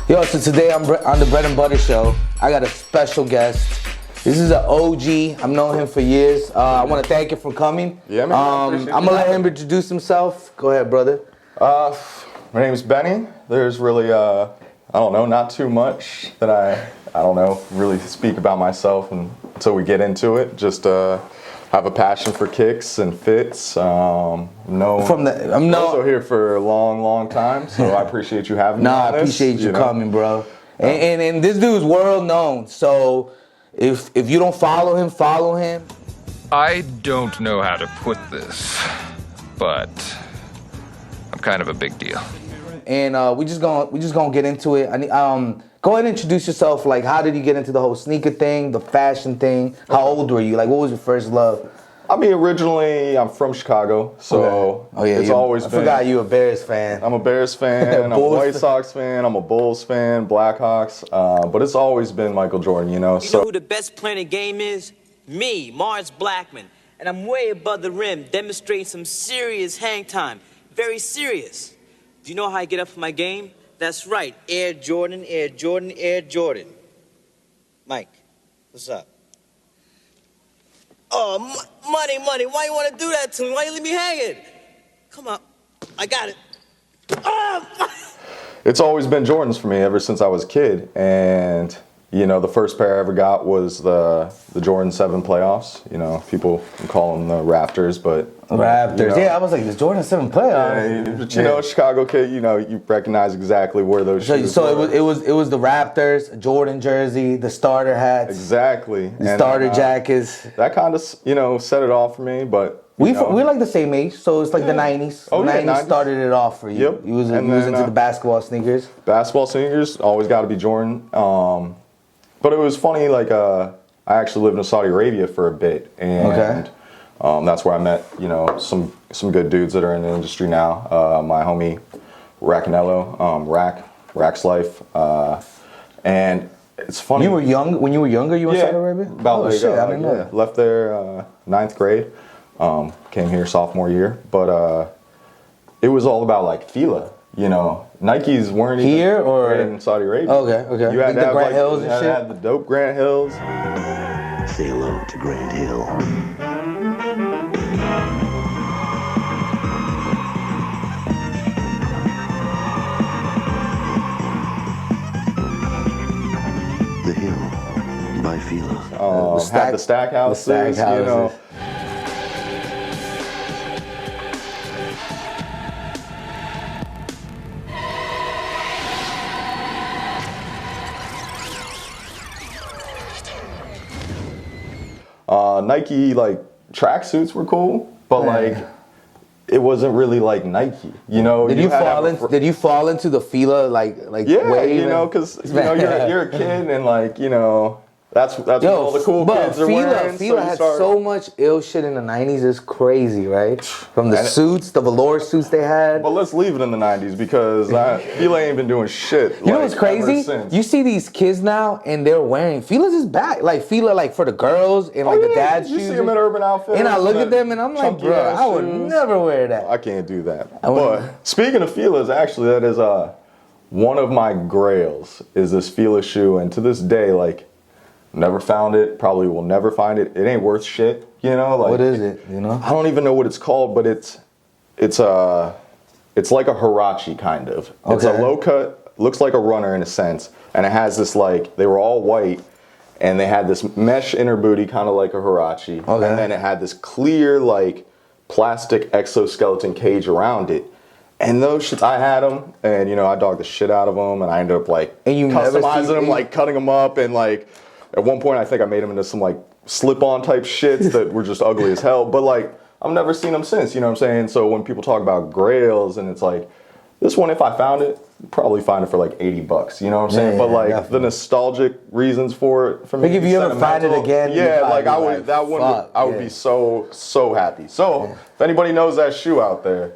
Yo, so today on the Bread and Butter Show, I got a special guest. This is an OG. I've known him for years. I want to thank him for coming. Yeah, man. I'm gonna let him introduce himself. Go ahead, brother. My name is Benny. There's really, I don't know, not too much that I don't know, really speak about myself until we get into it. Just have a passion for kicks and fits. I'm also here for a long time, so I appreciate you having me. I appreciate you coming, bro. And this dude's world known. So if you don't follow him. I don't know how to put this, but I'm kind of a big deal. And we just gonna get into it. Go ahead and introduce yourself. Like, how did you get into the whole sneaker thing, the fashion thing? How old were you? Like, what was your first love? I mean, originally, I'm from Chicago, so it's always been... I forgot you a Bears fan. I'm a Bears fan, I'm a White Sox fan, I'm a Bulls fan, Blackhawks, but it's always been Michael Jordan, you know? You know who the best player in the game is? Me, Mars Blackman. And I'm way above the rim, demonstrating some serious hang time. Very serious. Do you know how I get up for my game? That's right, Air Jordan, Air Jordan, Air Jordan. Mike, what's up? Oh, money, why you want to do that to me? Why you leave me hanging? Come on, I got it. Oh! It's always been Jordans for me ever since I was a kid, and you know, the first pair I ever got was the Jordan 7 playoffs. You know, people call them the Rafters, but... Raptors, you know, yeah, I was like, the Jordan 7 playoffs. Yeah, but you know, Chicago kid, you know, you recognize exactly where those shoes were. So it was the Raptors, a Jordan jersey, the starter hats. Exactly. The starter jackets. That kind of, you know, set it off for me, but... We're like the same age, so it's like the 90s. Oh, the yeah, 90s started it off for you. Yep. You was into the basketball sneakers. Basketball sneakers, always got to be Jordan. But it was funny, like, I actually lived in Saudi Arabia for a bit, and that's where I met, you know, some good dudes that are in the industry now. My homie Racanello, Rack's Life, and it's funny. You were young when you were younger. You were in Saudi Arabia. About shit, I didn't know that. Left there 9th grade. Came here sophomore year, but it was all about like Fila. You know, Nikes weren't here even or in Saudi Arabia. Okay. You had like to have Grant Hills and shit. You had the dope Grant Hills. Say hello to Grant Hill. The Hill by Fila. Had the stack houses, you know. Nike like tracksuits were cool, but like it wasn't really like Nike, you know. Did you fall into the Fila like yeah, wave? You know, because you know you're a kid and like you know that's what all the cool kids are wearing. Fila had so much ill shit in the 90s. It's crazy, right? From the suits, the velour suits they had. But let's leave it in the 90s because Fila ain't been doing shit. You know what's crazy? You see these kids now and they're wearing Fila's is back. Like Fila, like for the girls and like the dad's shoes. You see them in Urban Outfitters. And I look at them and I'm like, bro, I would never wear that. I can't do that. But speaking of Fila's, actually, that is one of my grails is this Fila shoe, and to this day, like. Never found it, probably will never find it. It ain't worth shit, you know? Like, what is it, you know? I don't even know what it's called, but it's like a Huarache kind of. Okay. It's a low cut, looks like a runner in a sense, and it has this like, they were all white, and they had this mesh inner booty kind of like a Huarache, and then it had this clear like plastic exoskeleton cage around it. And those shits, I had them, and you know, I dogged the shit out of them, and I ended up like customizing them, like cutting them up, and like, at one point, I think I made them into some like slip-on type shits that were just ugly as hell. But like, I've never seen them since. You know what I'm saying? So when people talk about grails, and it's like, this one, if I found it, I'd probably find it for like $80. You know what I'm saying? But like definitely. The nostalgic reasons for it, for me, like if you ever find it again, like I would, that one, I would be so happy. So if anybody knows that shoe out there,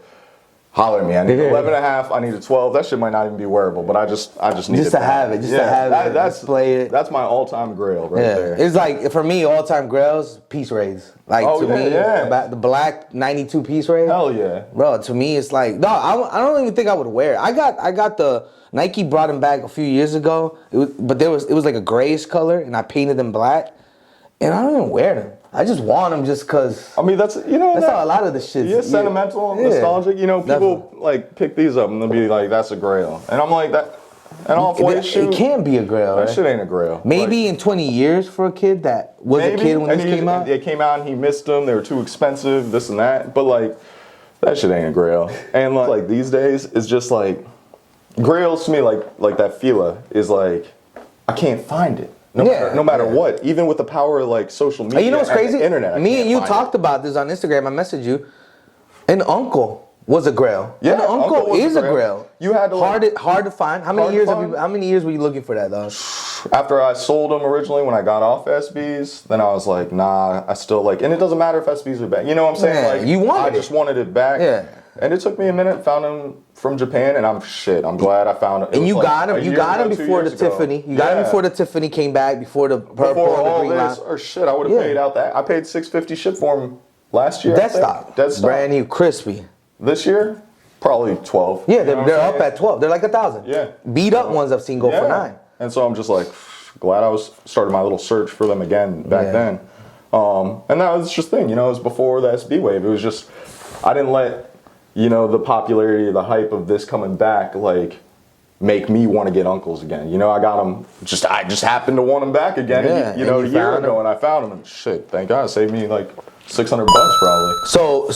holler at me. I need 11 and a half. I need a 12. That shit might not even be wearable, but I just need just to have it. Just to have it. That's display it. That's my all-time grail right there. It's like for me, all-time grails, Peace Rays. Like to me, the black 92 Peace Ray. Hell yeah, bro. To me, it's like no. I don't even think I would wear it. I got the Nike brought them back a few years ago. But it was like a grayish color, and I painted them black, and I don't even wear them. I just want them just cause. I mean, that's how a lot of the shit. Yeah, sentimental, nostalgic. You know, people like pick these up and they'll be like, "That's a grail," and I'm like that. And off-white shoe. It can be a grail. That shit ain't a grail. Maybe in 20 years for a kid that was a kid when this came out. They came out and he missed them. They were too expensive. This and that. But like, that shit ain't a grail. And like these days, it's just like grails to me. Like that Fila is like, I can't find it. No matter what, even with the power of like social media, you know what's crazy? And the internet. Me and you talked about this on Instagram. I messaged you. An uncle was a grail. Yeah, an uncle is a grail. You had to hard to find. How many years were you looking for that though? After I sold them originally, when I got off SBs, then I was like, nah, I still like. And it doesn't matter if SBs are back. You know what I'm saying? Yeah, like I just wanted it back. Yeah. And it took me a minute. Found them from Japan, and I'm glad I found it. And you got him. You got him before the Tiffany. You got him before the Tiffany came back. Before the purple. Before all this, or shit, I would have paid out that. I paid $650 ship for them last year. Dead stock. Brand new, crispy. This year, probably 12. Yeah, they're up at 12. They're like 1,000. Yeah. Beat up ones I've seen go for 9. And so I'm just like glad I started my little search for them again back then. And that was just the thing, it was before the SB wave. It was just I didn't let the popularity, the hype of this coming back, like, make me want to get uncles again. I got them. I just happened to want them back again. Yeah, a year ago, and I found them. And shit, thank God, it saved me like $600 probably. So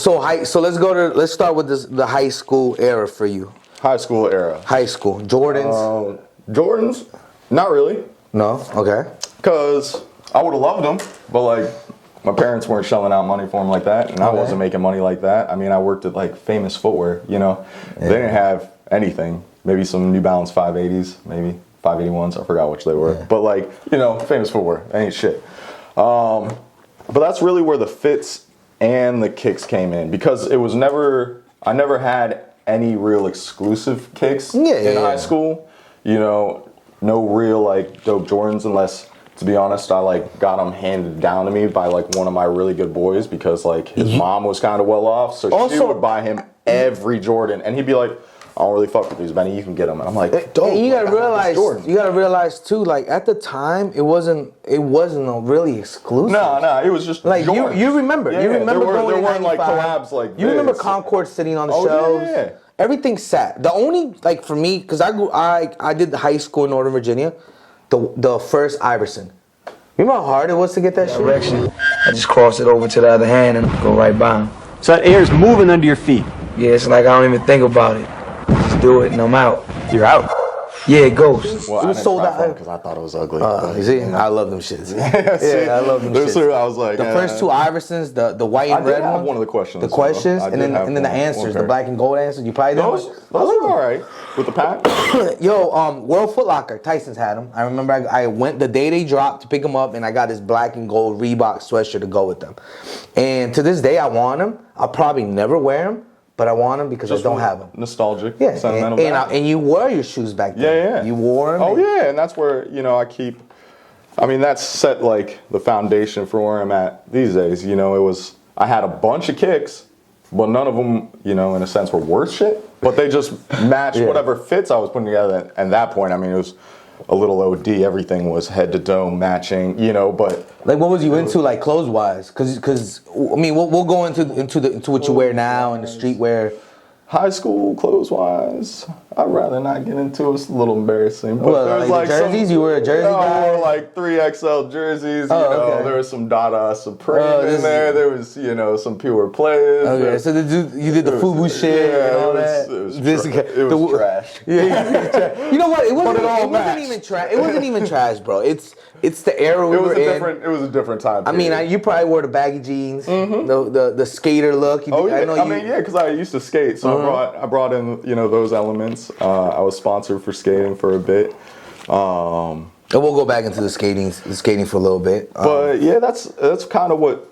let's start with the high school era for you. High school era. High school Jordans. Jordans, not really. No. Okay. Because I would have loved them, but like. My parents weren't shelling out money for them like that, and I wasn't making money like that. I mean, I worked at like Famous Footwear, They didn't have anything. Maybe some New Balance 580s, maybe 581s. I forgot which they were. Yeah. But like, Famous Footwear, ain't shit. But that's really where the fits and the kicks came in, because I never had any real exclusive kicks in high school. No real like dope Jordans, unless. To be honest, I got them handed down to me by one of my really good boys, because his mom was kind of well off, so she would buy him every Jordan, and he'd be like, "I don't really fuck with these, Benny. You can get them." And I'm like, "Dope." And you gotta realize too, at the time, it wasn't really exclusive. No, it was just like Jordans. you remember. Yeah, You remember there going weren't like collabs like you remember Concord sitting on the shelves. Yeah. Everything sat. The only for me, because I did the high school in Northern Virginia. The first Iverson. You know how hard it was to get that shit? Direction. I just cross it over to the other hand and go right by him. So that air's moving under your feet. Yeah, it's like I don't even think about it. Just do it and I'm out. You're out. Yeah, it goes. Well, it was sold out because I thought it was ugly. You see, I love them shits. I love them shits. I was like, the first two Iversons, the white and red one. One of the questions. The questions, and then the answers, the black and gold answers. You probably those were all right with the pack. Yo, World Foot Locker, Tyson's had them. I remember I went the day they dropped to pick them up, and I got this black and gold Reebok sweatshirt to go with them. And to this day, I want them. I'll probably never wear them. But I want them because I don't have them. Nostalgic, sentimental. And you wore your shoes back then. Yeah. You wore them. Oh yeah, and that's where I keep. I mean, that's set the foundation for where I'm at these days. I had a bunch of kicks, but none of them, in a sense, were worth shit. But they just matched whatever fits I was putting together. And at that point, I mean, it was a little OD. Everything was head to toe matching, but. Like, what was you into, clothes wise? Because I mean, we'll go into what you wear now and the streetwear. High school clothes wise, I'd rather not get into it. It's a little embarrassing. But there was jerseys. You were a jersey guy. I wore 3XL jerseys. Okay. There was some Dada Supreme in there. There was some Pure Players. Okay, so you did the FUBU shit and all that. It was trash. Yeah, you know what? It wasn't even trash. It wasn't even trash, bro. It's the era we were in. It was a different time. I mean, you probably wore the baggy jeans, the skater look. Because I used to skate, so I brought in those elements. I was sponsored for skating for a bit. And we'll go back into the skating for a little bit. But yeah, that's kind of what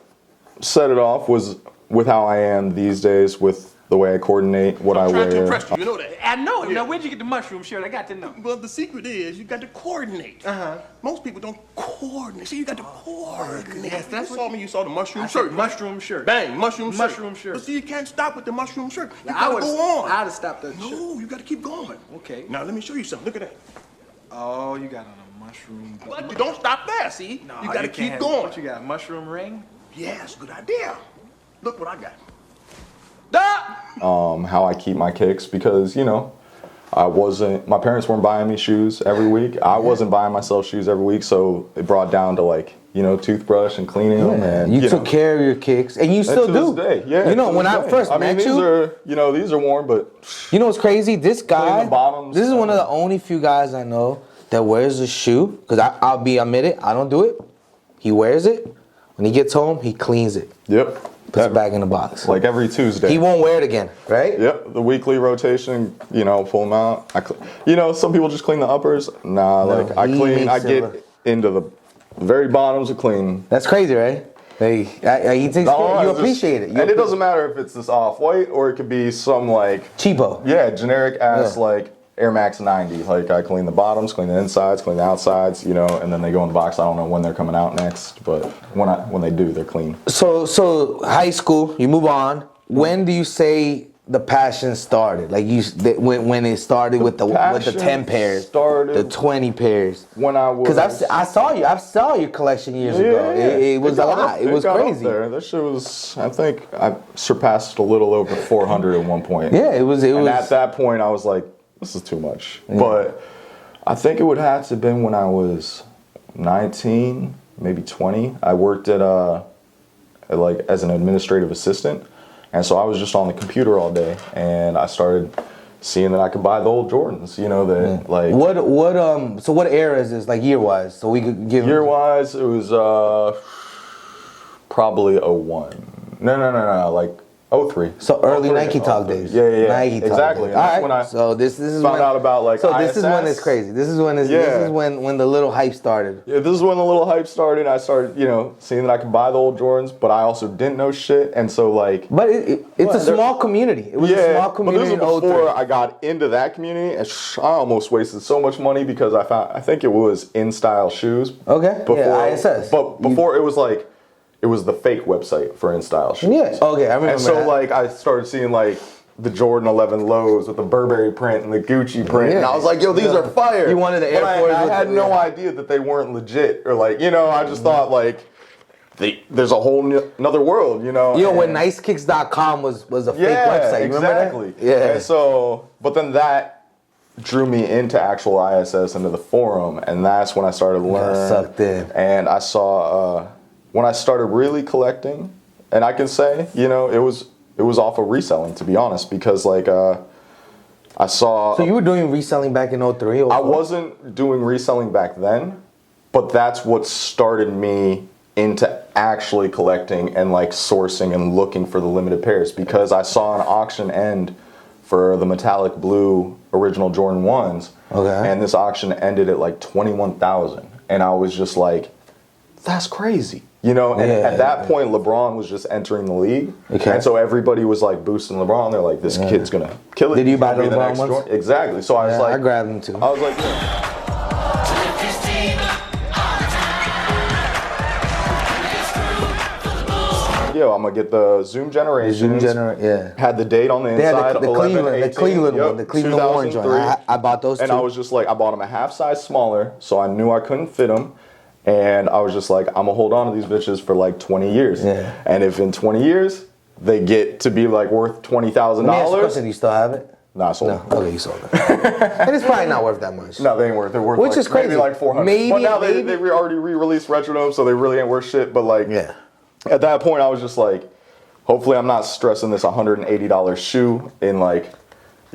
set it off, was with how I am these days with the way I coordinate what I I'm trying to wear. impress you. You know that. I know it. Now, where'd you get the mushroom shirt? I got to know. Well, the secret is you got to coordinate. Most people don't coordinate. See, you got to coordinate. Yes, that's you what saw me. You saw the mushroom I shirt. said mushroom shirt. Bang, mushroom shirt. Mushroom shirt. But see, you can't stop with the mushroom shirt. You I got to would- go on. I'd have stopped that No, shirt. you got to keep going. Okay. Now let me show you something. Look at that. Oh, you got on a mushroom. But you don't stop there. See, No, you got to can't keep have- going. What you got? Mushroom ring? Yes, good idea. Look what I got. How I keep my kicks because, you know, my parents weren't buying me shoes every week. I wasn't buying myself shoes every week. So it brought down to like, you know, toothbrush and cleaning them. And, You know, took care of your kicks, and you still to do. this day, yeah. You know, to when this I day. first I mean, met these you, are, you know, these are worn, but you know what's crazy? This guy, the bottoms, this is one of the only few guys I know that wears a shoe. Because I'll admit it, I don't do it. He wears it. When he gets home, he cleans it. yep. Puts it back in the box. Like every Tuesday. He won't wear it again, right? Yep, the weekly rotation, you know, pull them out. You know, some people just clean the uppers. Nah, No, like I he clean, I makes get it into the very bottoms of clean. That's crazy, right? Hey, he takes care. You appreciate it. And it doesn't matter if it's this off-white or it could be some like, cheapo. yeah, generic ass Yeah. like Air Max 90. Like I clean the bottoms, clean the insides, clean the outsides, you know, and then they go in the box. I don't know when they're coming out next, but when they do, they're clean. So high school, you move on. When do you say the passion started? Like when it started with the 10 pairs, started the 20 pairs. When I was, Because I saw your collection years ago. It was a lot. It was crazy. That shit was. I think I surpassed a little over 400 at one point. Yeah, it was. And at that point, I was like, this is too much. Yeah. But I think it would have to have been when I was 19, maybe 20. I worked at like as an administrative assistant, and so I was just on the computer all day, and I started seeing that I could buy the old Jordans. You know that like So what era is this? Like year wise, so we could give year wise. It was probably 01. No, like 03. So early 03, Nike Talk 03. days. Yeah. Nike Talk Exactly. days. And that's All right. when I so this is found when, out about like So ISS. this is when it's crazy. This is when the little hype started. Yeah, this is when the little hype started. I started, you know, seeing that I could buy the old Jordans, but I also didn't know shit, and so like. But it's a small community. It was a small community. But this was before I got into that community, and I almost wasted so much money because I think it was In Style shoes. Okay. Before ISS. But before it was like. It was the fake website for In Style shoes. Yeah. Okay, I remember And so that. like I started seeing like the Jordan 11 lows with the Burberry print and the Gucci print, and I was like, yo, these are fire. You wanted the Air But Force I with had the- no idea that they weren't legit, or like, you know, I just thought like there's a whole another world, you know. When nicekicks.com was a fake website. You exactly. remember that? Yeah. And so, but then that drew me into actual ISS, into the forum, and that's when I started learning. sucked in. And I saw when I started really collecting, and I can say, you know, it was off of reselling, to be honest, because like I saw. So you were doing reselling back in 03? I wasn't doing reselling back then, but that's what started me into actually collecting and like sourcing and looking for the limited pairs, because I saw an auction end for the metallic blue original Jordan 1s. Okay. And this auction ended at like 21,000, and I was just like, that's crazy. You know, and at that point, LeBron was just entering the league. Okay. And so everybody was like boosting LeBron. They're like, this kid's going to kill it. Did you He's buy gonna the be LeBron next ones? Jordan. Exactly. So I was like, I grabbed them too. I was like, yeah. Yo, I'm gonna get the Zoom Generations. Had the date on the They had inside. the 11, Cleveland, 18, the Cleveland yep, one, the Cleveland orange one. 2003. I bought those and too. I was just like, I bought them a half size smaller, so I knew I couldn't fit them. And I was just like, I'm gonna hold on to these bitches for like 20 years. Yeah. And if in 20 years they get to be like worth $20,000, Let me ask you a question. Do you still have it? nah, I sold No. them. Okay, you sold it. And it's probably not worth that much. No, they ain't worth. They're worth Which like, is crazy. maybe like 400. Maybe- but now maybe- they already re-released Retronome, so they really ain't worth shit. But like, Yeah. at that point, I was just like, hopefully, I'm not stressing this $180 shoe in like,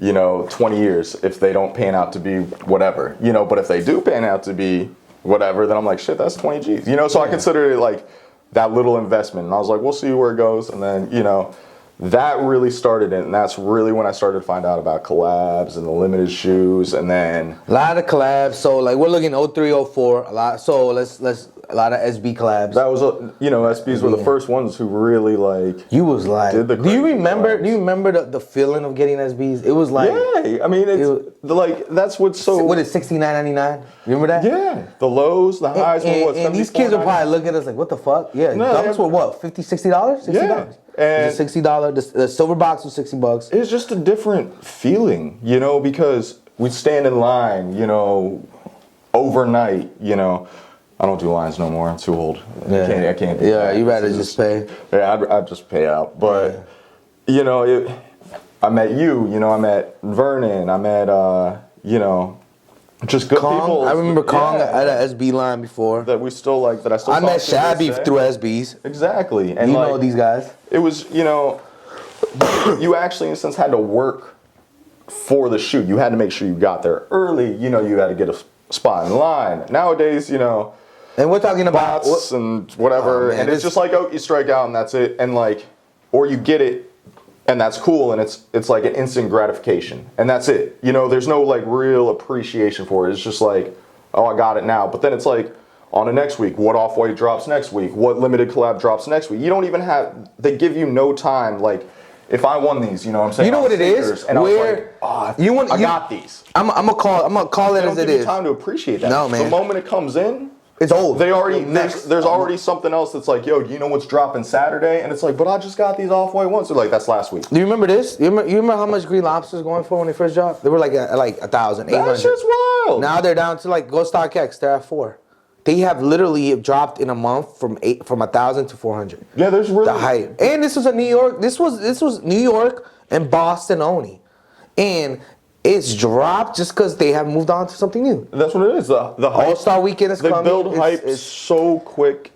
you know, 20 years if they don't pan out to be whatever, you know. But if they do pan out to be whatever, then I'm like, shit, that's 20 G's, you know. So I considered it like that little investment, and I was like, we'll see where it goes, and then you know. That really started it, and that's really when I started to find out about collabs and the limited shoes, and then A lot of collabs. So like we're looking 03, 04. A lot. So let's a lot of SB collabs. That was, you know, SBs were the first ones who really like. You was like, did the do you remember? collabs. Do you remember the feeling of getting SBs? It was like, yeah, I mean, like that's what's so. What is $69.99? Remember that? Yeah, the lows, the highs were what? And these kids will probably look at us like, what the fuck? Yeah, No, Dunks were what? $50, $60? $60. Yeah. And it was $60. The silver box was $60. It's just a different feeling, you know, because we'd stand in line, you know, overnight, you know. I don't do lines no more. I'm too old. Yeah. I can't do Yeah, that. you rather just pay. Yeah, I'd just pay out. But, you know, I met you know, I met Vernon, I met, you know, just good Kong, people. I remember Kong at an SB line before. That we still like, that I still I talk met to this Shabby day. through SBs. Exactly. And you like, know these guys. It was, you know, you actually in a sense had to work for the shoot. You had to make sure you got there early. You know, you had to get a spot in line. Nowadays, you know, and we're talking about bots and whatever, and it's just like, oh, you strike out and that's it, and like, or you get it and that's cool, and it's like an instant gratification, and that's it. You know, there's no like real appreciation for it. It's just like, oh, I got it now. But then it's like, on the next week, what Off-White drops next week, what limited collab drops next week. You don't even have, they give you no time. Like, if I won these, you know what I'm saying? You know what it is? And Where I was like, I got these. I'm gonna call it They as don't it give you is. time to appreciate that. No, man. The moment it comes in, it's old. they already there's already something else that's like, yo, you know what's dropping Saturday? And it's like, but I just got these Off-White ones. They're like, that's last week. Do you remember this? You remember how much Green Lobster's going for when they first dropped? They were like at like 1,000, 800. That shit's wild. Now they're down to like, go StockX, they're at 4. They have literally dropped in a month from 1,000 to 400. Yeah, there's really the height. And this was a New York. This was New York and Boston only, and it's dropped just because they have moved on to something new. That's what it is. The hype, All-Star Weekend is coming. They build hype so quick.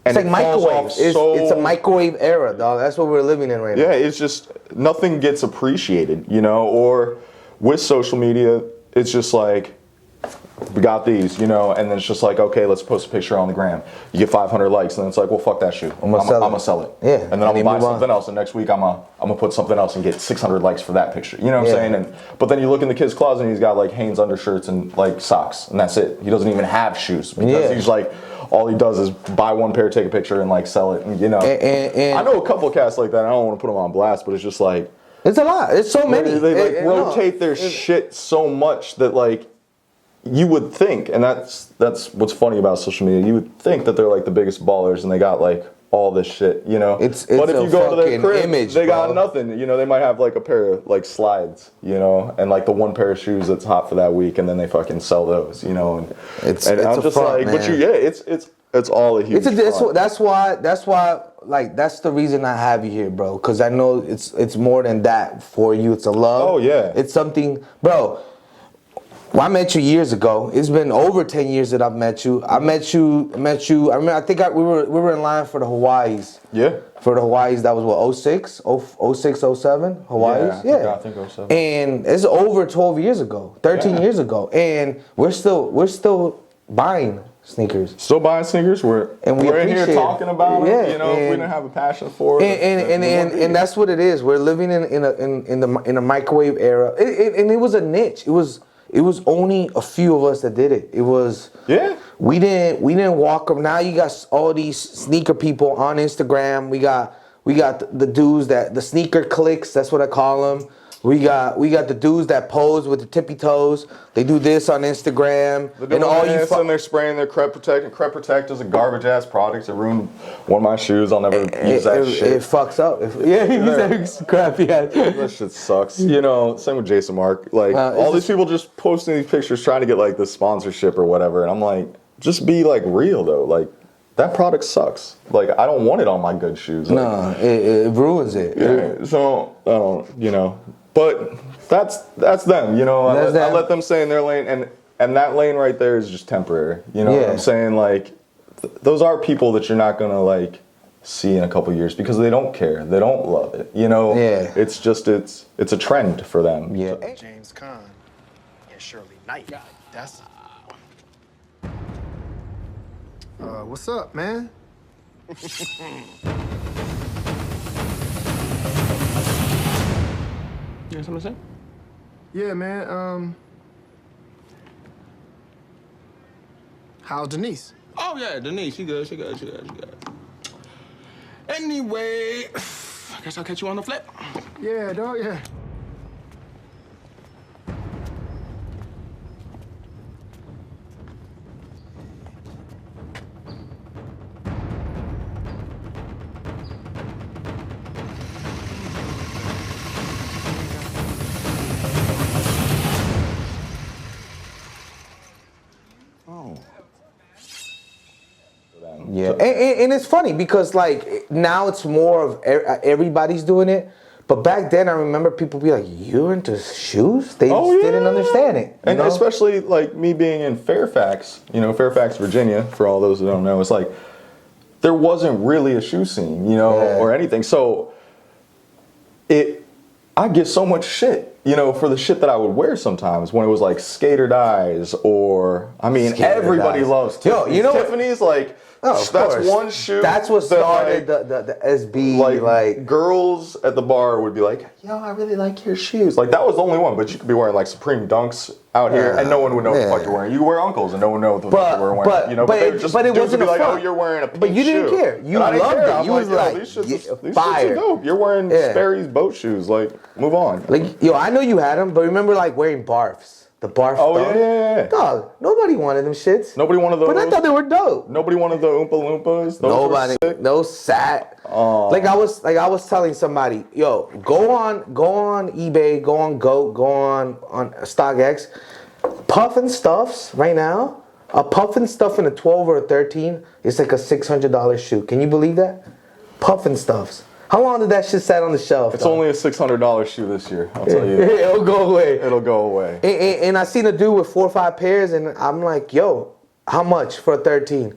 And it's like microwave. It's a microwave era, dog. That's what we're living in right now. Yeah, it's just nothing gets appreciated, you know. Or with social media, it's just like, we got these, you know, and then it's just like, okay, let's post a picture on the gram. You get 500 likes, and then it's like, well, fuck that shoe. I'm gonna sell it. Yeah. And then I'm gonna buy something else, and next week I'm gonna put something else and get 600 likes for that picture. You know what I'm saying? But then you look in the kid's closet, and he's got like Hanes undershirts and like socks, and that's it. He doesn't even have shoes because he's like, all he does is buy one pair, take a picture, and like sell it. And, you know, and I know a couple of cats like that. I don't want to put them on blast, but it's just like, it's a lot. It's so many. They like rotate their shit so much that like, you would think, and that's what's funny about social media. You would think that they're like the biggest ballers, and they got like all this shit, you know. But if you go to their crib, image, they got nothing. You know, they might have like a pair of like slides, you know, and like the one pair of shoes that's hot for that week, and then they fucking sell those, you know. And it's I'm just front, like, man. but it's all a huge. That's why. Like that's the reason I have you here, bro. Because I know it's more than that for you. It's a love. Oh yeah. It's something, bro. Well, I met you years ago. It's been over 10 years that I've met you. I met you. I remember. I think we were in line for the Hawaiis. Yeah. For the Hawaiis, that was what, 06, 07 Hawaiis. Yeah, I think 07. And it's over 12 years ago, 13 years ago, and we're still buying sneakers. Still buying sneakers. We're in here talking about it. You know, if we didn't have a passion for it. And that's what it is. We're living in a microwave era. And it was a niche. It was only a few of us that did it. It was we didn't walk up. Now you got all these sneaker people on Instagram. We got the dudes the sneaker clicks. That's what I call them. We got the dudes that pose with the tippy toes. They do this on Instagram. And all you and they're spraying their Crep Protect, and Crep Protect is a garbage ass product. It ruined one of my shoes. I'll never use that shit. It fucks up. He's crappy ass. That shit sucks. You know, same with Jason Mark. Like all these people just posting these pictures trying to get like this sponsorship or whatever, and I'm like, just be like real though. Like that product sucks. Like I don't want it on my good shoes. Like, no, it ruins it. Yeah. So I don't, you know. But that's them, you know. I let them stay in their lane, and that lane right there is just temporary. You know what I'm saying? Like, those are people that you're not gonna like see in a couple years because they don't care, they don't love it. You know? Yeah. It's just it's a trend for them. Yeah. James Caan and Shirley Knight. That's. What's up, man? You have something to say? Yeah, man. How's Denise? Oh, Oh yeah, Denise, she good. Anyway, I guess I'll catch you on the flip. Yeah, dog, yeah. Yeah, and it's funny because like now it's more of everybody's doing it, but back then I remember people be like, "You're into shoes?" They just didn't understand it, and especially like me being in Fairfax, Fairfax, Virginia. For all those who don't know, it's like there wasn't really a shoe scene, or anything. So I get so much shit, for the shit that I would wear sometimes when it was like skater dyes or everybody loves Tiffany's. Tiffany's like. Oh, that's one shoe. That's what started the SB. Like girls at the bar would be like, "Yo, I really like your shoes." Like that was the only one, but you could be wearing like Supreme Dunks out here, and no one would know what the fuck you're wearing. You could wear Uncles, and no one knows what the fuck you were wearing. But it wasn't like, "Oh, you're wearing a pink shoe." But you didn't care. You loved it. You was like, "These shits are dope." You're wearing Sperry's boat shoes. Like, move on. Like, I know you had them, but remember like wearing barfs. The barf. Oh yeah. Dog, nobody wanted them shits. Nobody wanted those. But I thought they were dope. Nobody wanted the Oompa Loompas. Nobody. No sat. Like I was telling somebody, yo, go on eBay, go on GOAT, go on StockX. Puffin Stuffs right now. A Puffin Stuff in a 12 or a 13 is like a $600 shoe. Can you believe that? Puffin Stuffs. How long did that shit sat on the shelf? It's only a $600 shoe this year. I'll tell you. It'll go away. It'll go away. And I seen a dude with 4 or 5 pairs, and I'm like, yo, how much for a 13?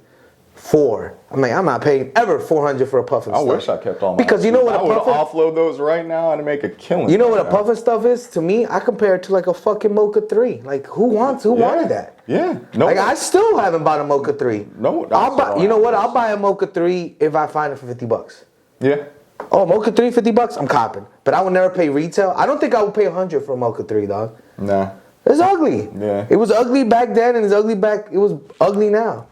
4. I'm like, I'm not paying ever $400 for a Puffin Stuff. I wish I kept all my. Because you know what I would offload those right now and make a killing. You know what a Puffin Stuff is? To me, I compare it to like a fucking Mocha 3. Like, who wanted that? Yeah. No. Like, I still haven't bought a Mocha 3. No. You know what? I'll buy a Mocha 3 if I find it for $50. Yeah. Oh, Mocha 3, $50? I'm copping. But I would never pay retail. I don't think I would pay $100 for a Mocha 3, dog. Nah. It's ugly. Yeah. It was ugly back then, and it was ugly now.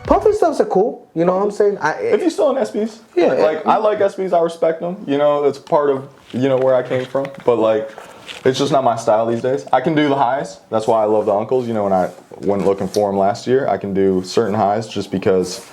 Puffin Stuffs are cool. You know what I'm saying? If you're still in SBs. Yeah. Like, I like SBs. I respect them. It's part of, where I came from. But, like, it's just not my style these days. I can do the highs. That's why I love the Uncles. When I went looking for them last year, I can do certain highs just because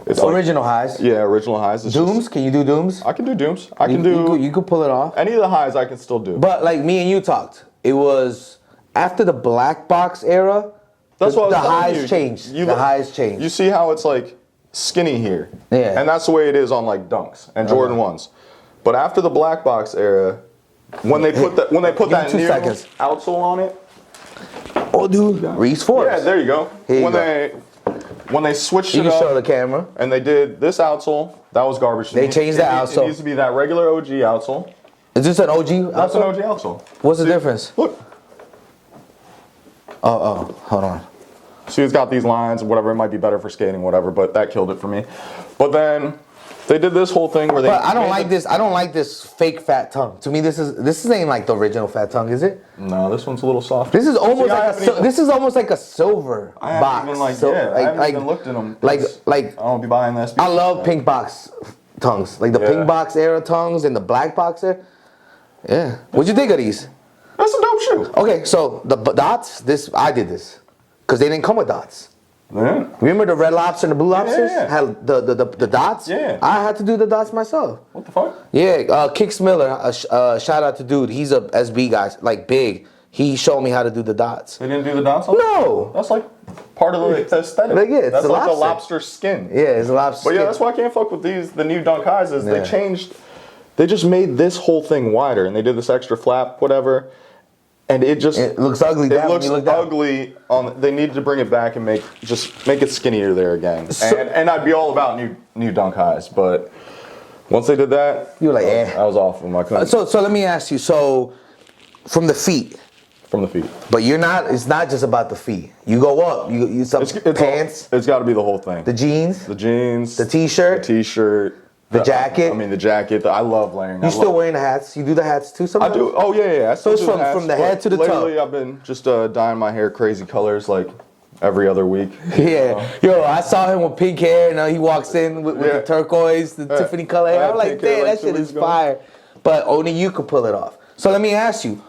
it's original highs. Yeah, original highs. Dooms? Can you do Dooms? I can do Dooms. I can do. You could pull it off. Any of the highs I can still do. But like me and you talked, it was after the black box era. That's what the highs changed. The highs changed. You see how it's like skinny here. Yeah. And that's the way it is on like Dunks and Jordan 1s. But after the black box era, when they put that new outsole on it. Oh, dude, Reese Force. Yeah, there you go. When they switched it up, you can show the camera. And they did this outsole, that was garbage. They changed the outsole. It needs to be that regular OG outsole. Is this an OG outsole? That's an OG outsole. What's the difference? Look. Oh, hold on. See, it's got these lines, whatever. It might be better for skating, whatever. But that killed it for me. But then they did this whole thing where they. But I don't like this. I don't like this fake fat tongue. To me, this ain't like the original fat tongue, is it? No, this one's a little soft. This is almost this is almost like a silver box. I haven't even looked at them. Like I won't be buying this. I love pink box tongues, like the pink box era tongues and the black box era. Yeah. What'd you think of these? That's a dope shoe. Okay, so the dots. I did this because they didn't come with dots. Yeah. Remember the Red Lobster and the Blue Lobsters had the dots? Yeah. I had to do the dots myself. What the fuck? Yeah, Kix Miller, shout out to dude. He's a SB guy, like big. He showed me how to do the dots. They didn't do the dots on No. That's like part of the aesthetic. Like, yeah, it's that's a like lobster. the lobster skin. Yeah, it's a lobster But skin. yeah, that's why I can't fuck with the new Dunk Highs is they changed, they just made this whole thing wider and they did this extra flap, whatever. And it looks ugly. It looks ugly. They needed to bring it back and make it skinnier there again. And I'd be all about new Dunk Highs, but once they did that, you were like, I was off of my country. So let me ask you. So from the feet. From the feet. But you're not. It's not just about the feet. You go up. You some pants. It's got to be the whole thing. The jeans. The jeans. The t-shirt. The t-shirt. The jacket. I mean, the jacket. I love layering. You still wearing the hats? You do the hats too sometimes? I do. Oh yeah. I So it's still do from the head to the toe. Lately, I've been just dyeing my hair crazy colors like every other week. Yeah. Yo, I saw him with pink hair, and he walks in with the turquoise, the Tiffany color hair. I'm like, damn, that shit is fire. But only you could pull it off. So let me ask you,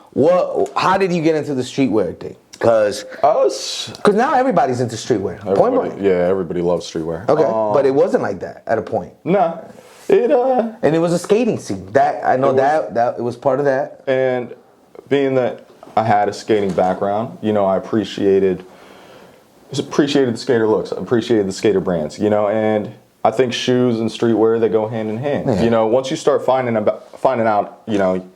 how did you get into the streetwear thing? Because now everybody's into streetwear. Everybody loves streetwear. Okay, but it wasn't like that at a point. Nah. And it was a skating scene. That I know that it was part of that. And being that I had a skating background, you know, I appreciated the skater looks. I appreciated the skater brands, you know, and I think shoes and streetwear, they go hand in hand. Yeah. You know, once you start finding out, you know,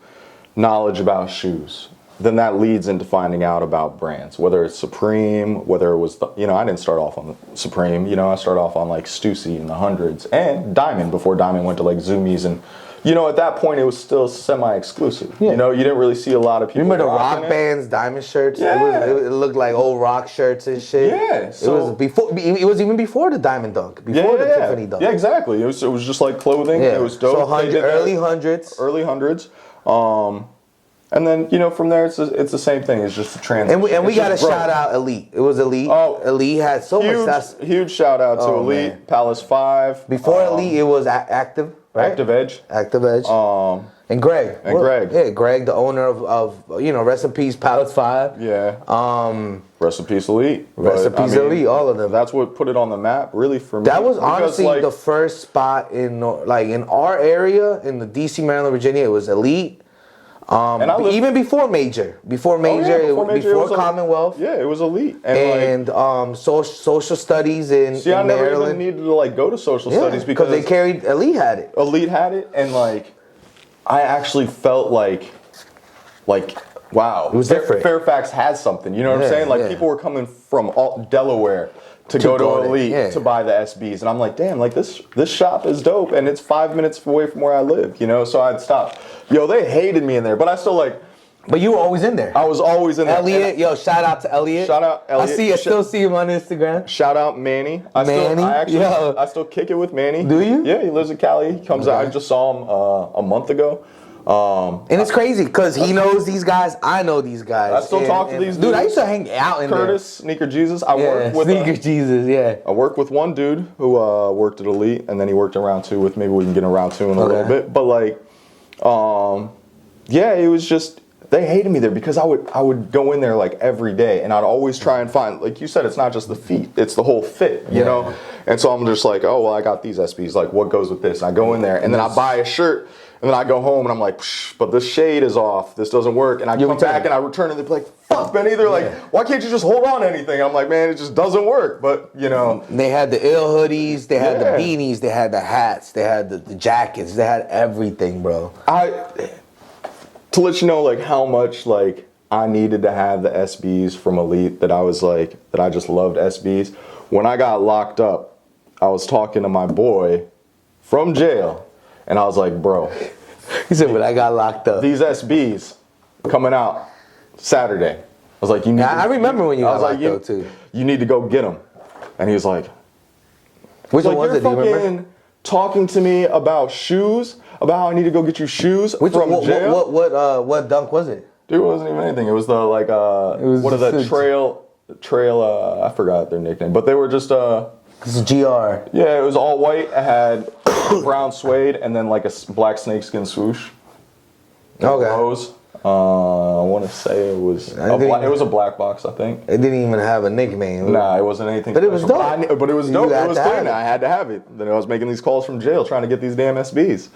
knowledge about shoes, then that leads into finding out about brands, whether it's Supreme, whether it was, you know, I didn't start off on Supreme, you know, I started off on like Stussy in the hundreds and Diamond before Diamond went to like Zoomies. And, you know, at that point it was still semi-exclusive. Yeah. You know, you didn't really see a lot of people. Remember the rock bands, Diamond shirts? Yeah. It looked like old rock shirts and shit. Yeah. It was even before the Diamond Dunk, before the Tiffany Dunk. Yeah, exactly. It was just like clothing. Yeah. It was dope. So early hundreds. Early hundreds. And then, you know, from there, it's the same thing. It's just a transition. And we got to shout out Elite. It was Elite. Oh, Elite had so much. Huge shout out to Elite, man. Palace 5. Before Elite, it was Active, right? Active Edge. Active Edge. And Greg. Greg. Yeah, Greg, the owner of you know, rest in peace, Palace 5. Yeah. Rest in peace, Elite. Rest in peace, Elite, all of them. That's what put it on the map, really, for me. That was honestly the first spot in our area, in the D.C., Maryland, Virginia. It was Elite. Even before Major, before Commonwealth. Yeah, it was Elite. And social studies in See, I never Maryland. even needed to like go to social studies because they carried Elite had it. Elite had it, and like I actually felt like wow, it was different. Fairfax has something. You know what I'm saying? Like people were coming from all Delaware to go to Elite to buy the SBs, and I'm like, damn, like this shop is dope, and it's 5 minutes away from where I live, you know. So I'd stop. Yo, they hated me in there, but I still like. But you were always in there. I was always in there. Elliot, yo, shout out to Elliot. Shout out Elliot. I still see him on Instagram. Shout out Manny. I still kick it with Manny. Do you? Yeah, he lives in Cali. He comes out. I just saw him a month ago. And it's crazy because he knows these guys. I know these guys. I still talk to these dudes. Dude, I used to hang out in Curtis, Sneaker Jesus. I worked with Sneaker Jesus. Yeah. I worked with one dude who worked at Elite, and then he worked in round 2 with. Maybe we can get in round 2 in a little bit. But like, yeah, it was just they hated me there because I would go in there like every day, and I'd always try and find, like you said, it's not just the feet, it's the whole fit, you know. And so I'm just like, oh well, I got these SBs. Like, what goes with this? And I go in there, and then I buy a shirt. And then I go home and I'm like, but this shade is off. This doesn't work. And I come back and I return and they're like, fuck, Benny. They're like, why can't you just hold on to anything? I'm like, man, it just doesn't work. But, you know. They had the ill hoodies. They had the beanies. They had the hats. They had the jackets. They had everything, bro. To let you know, like, how much, like, I needed to have the SBs from Elite, that I was like, that I just loved SBs. When I got locked up, I was talking to my boy from jail. And I was like, bro. He said, when I got locked up. These SBs coming out Saturday. I was like, you need I remember when you got locked up too. You need to go get them. And he was like, which one was it? Do you remember? Fucking talking to me about shoes, about how I need to go get you shoes from jail. What dunk was it? Dude, it wasn't even anything. It was the like what are the trail I forgot their nickname. But they were just This is GR. Yeah, it was all white. It had brown suede and then like a black snakeskin swoosh. Okay. Rose. I want to say it was a black box, I think. It didn't even have a nickname. Nah, it wasn't anything. But it was dope. But it was dope. It was clean. I had to have it. Then I was making these calls from jail trying to get these damn SBs.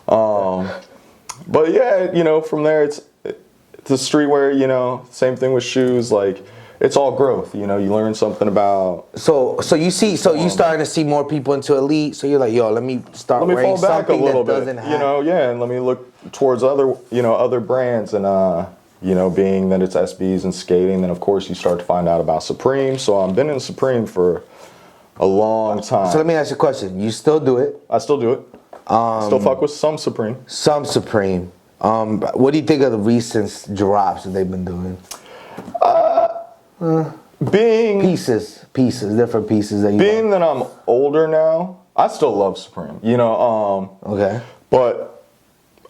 But yeah, you know, from there it's the streetwear. You know, same thing with shoes. Like, it's all growth, you know. You learn something about. So you starting to see more people into Elite. So you're like, yo, let me wearing fall back something a little that bit, doesn't have. you know, and let me look towards other brands, and you know, being that it's SBs and skating, then of course you start to find out about Supreme. So I've been in Supreme for a long time. So let me ask you a question. You still do it? I still do it. Still fuck with some Supreme. Some Supreme. What do you think of the recent drops that they've been doing? Being pieces, different pieces that you being that I'm older now, I still love Supreme, you know. Okay. But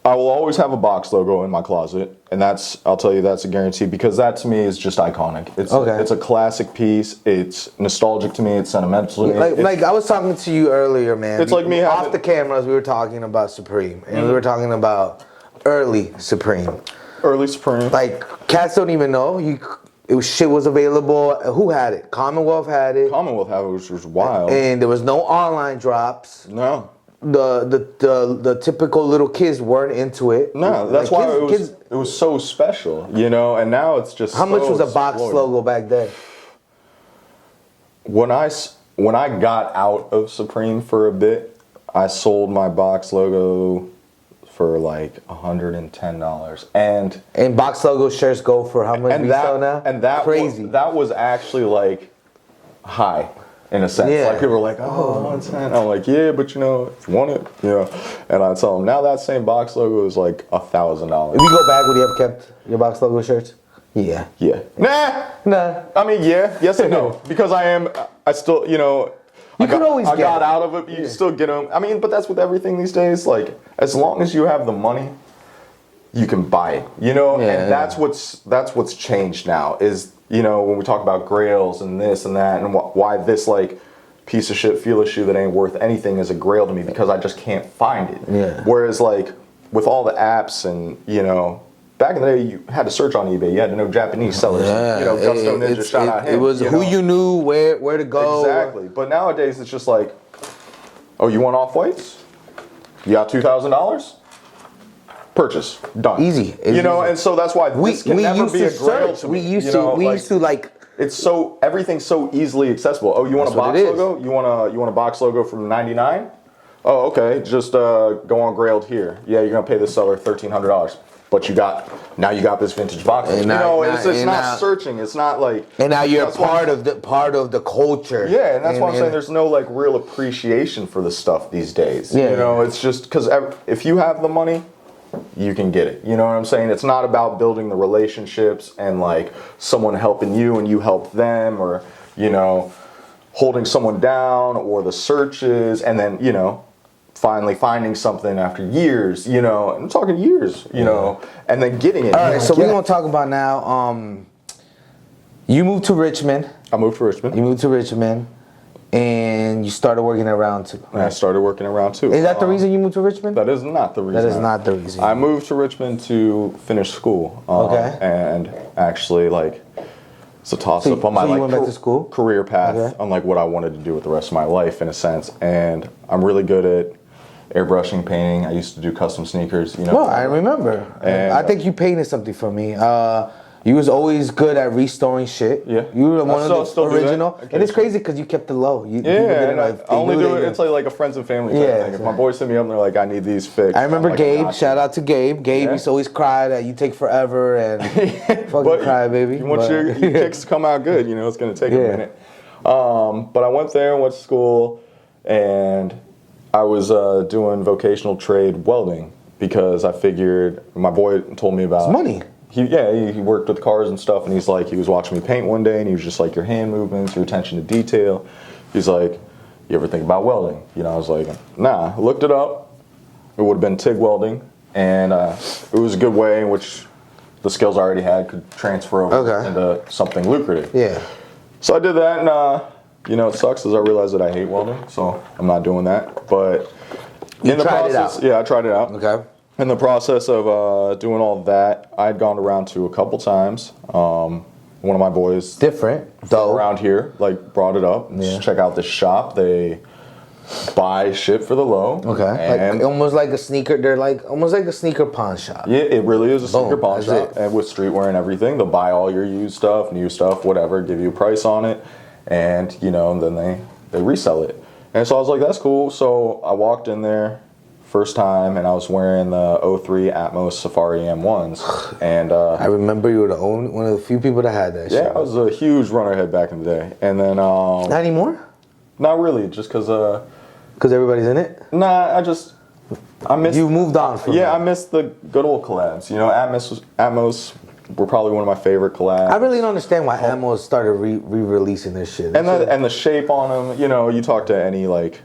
I will always have a box logo in my closet, and I'll tell you that's a guarantee, because that to me is just iconic. It's a classic piece. It's nostalgic to me. It's sentimental to me. Like I was talking to you earlier, man. It's like me off the cameras. We were talking about Supreme, and we were talking about early Supreme. Early Supreme. Like cats don't even know shit was available. Who had it? Commonwealth had it. Commonwealth had it, which was wild. And there was no online drops. No. The typical little kids weren't into it. No, that's why it was so special, you know. And now it's just how much was a box logo back then? When I got out of Supreme for a bit, I sold my box logo for like $110, and box logo shirts go for how much resale now? And that crazy. That was actually like high. In a sense, like people were like, "Oh, 110." I'm like, "Yeah, but you know, if you want it, you know." And I tell them now that same box logo is like $1,000. If you go back, would you have kept your box logo shirts? Yeah. Yeah. Nah. I mean, yeah. Yes and no. Because I still, you know. I got out of it. You still get them. I mean, but that's with everything these days. Like, as long as you have the money, you can buy it. You know, and that's what's changed now is. You know, when we talk about grails and this and that, and why this like piece of shit feel shoe that ain't worth anything is a grail to me, because I just can't find it. Yeah. Whereas like with all the apps and, you know, back in the day you had to search on eBay. You had to know Japanese sellers. Yeah. You know, Gusto Ninja shout out him. It was who you knew, where to go. Exactly. But nowadays it's just like, oh, you want off-whites? You got $2,000? Purchase done. Easy. You know, and so that's why this can never be a grail to me. We used to it's so everything's so easily accessible. Oh, you want a box logo? You want a box logo from '99? Oh, okay. Just go on Grailed here. Yeah, you're gonna pay the seller $1,300, but you got this vintage box. And it's not searching. It's not like. And now you're part of the culture. Yeah, and that's why I'm saying there's no like real appreciation for the stuff these days. Yeah. You know, it's just because if you have the money, you can get it. You know what I'm saying? It's not about building the relationships and like someone helping you and you help them, or, you know, holding someone down, or the searches and then, you know, finally finding something after years, you know, I'm talking years, you know, and then getting it. All right, so we're going to talk about now, you moved to Richmond. I moved to Richmond. You moved to Richmond. And you started working at Round 2. Right? I started working at Round 2. Is that the reason you moved to Richmond? That is not the reason. That is not the reason. I moved to Richmond to finish school. And actually, like, it's a toss-up on my you went back to school? Career path on like what I wanted to do with the rest of my life, in a sense. And I'm really good at airbrushing, painting. I used to do custom sneakers. You know. No, I remember. And I think you painted something for me. You was always good at restoring shit. Yeah. You were one of the original. And it's crazy because you kept it low. I only do it. It's like a friends and family thing. Like if my boys hit me up and they're like, I need these fixed. I remember Gabe. Shout out to Gabe. Gabe used to always cry that you take forever and fucking cry, baby. You want your kicks to come out good. You know, it's going to take a minute. But I went there and went to school, and I was doing vocational trade welding because I figured my boy told me about... It's money. He worked with cars and stuff, and he was watching me paint one day, and he was just like, your hand movements, your attention to detail. He's like, you ever think about welding? You know, I was like, nah. I looked it up. It would have been TIG welding, and it was a good way in which the skills I already had could transfer over into something lucrative. Yeah. So I did that, and you know, it sucks as I realized that I hate welding, so I'm not doing that. But in the process, I tried it out. Okay. In the process of doing all that, I had gone around to a couple times. One of my boys, around here, like brought it up. Just check out this shop. They buy shit for the low. Okay. Like almost like a sneaker. They're like almost like a sneaker pawn shop. Yeah, it really is a sneaker pawn shop, and with streetwear and everything, they'll buy all your used stuff, new stuff, whatever, give you a price on it, and you know, and then they resell it. And so I was like, that's cool. So I walked in there. First time, and I was wearing the 03 Atmos Safari M1s, and I remember you were one of the few people that had that. Yeah, I was a huge runner head back in the day, and then not anymore. Not really, just because everybody's in it. Nah, I missed. You moved on from. Yeah, I missed the good old collabs. You know, Atmos were probably one of my favorite collabs. I really don't understand why Atmos started re-releasing this shit. And the shape on them. You know, you talk to any like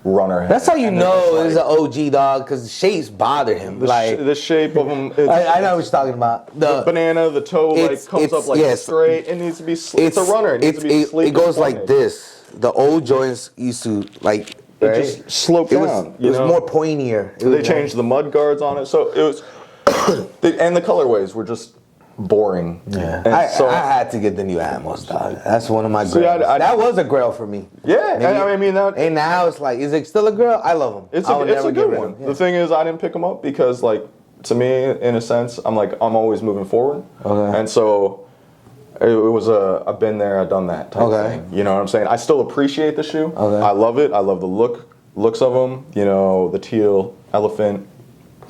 runner. That's how you know it's an OG dog, because shapes bother him. The shape of them. I know what you're talking about. The banana, the toe comes up straight. It needs to be. It's a runner. It needs to be sleek. It goes like this. The old joints used to like. It just sloped down. It was more pointier. They changed the mud guards on it, so it was. And the colorways were just boring. Yeah, and I had to get the new Atmos, dog. That's one of my grails. That was a grail for me. Yeah, I mean that. And now it's like, is it still a grail? I love them. It's a good one. Yeah. The thing is, I didn't pick them up because, like, to me, in a sense, I'm always moving forward. Okay. And so it was I've been there, I've done that type thing. You know what I'm saying? I still appreciate the shoe. Okay. I love it. I love the looks of them. You know, the teal elephant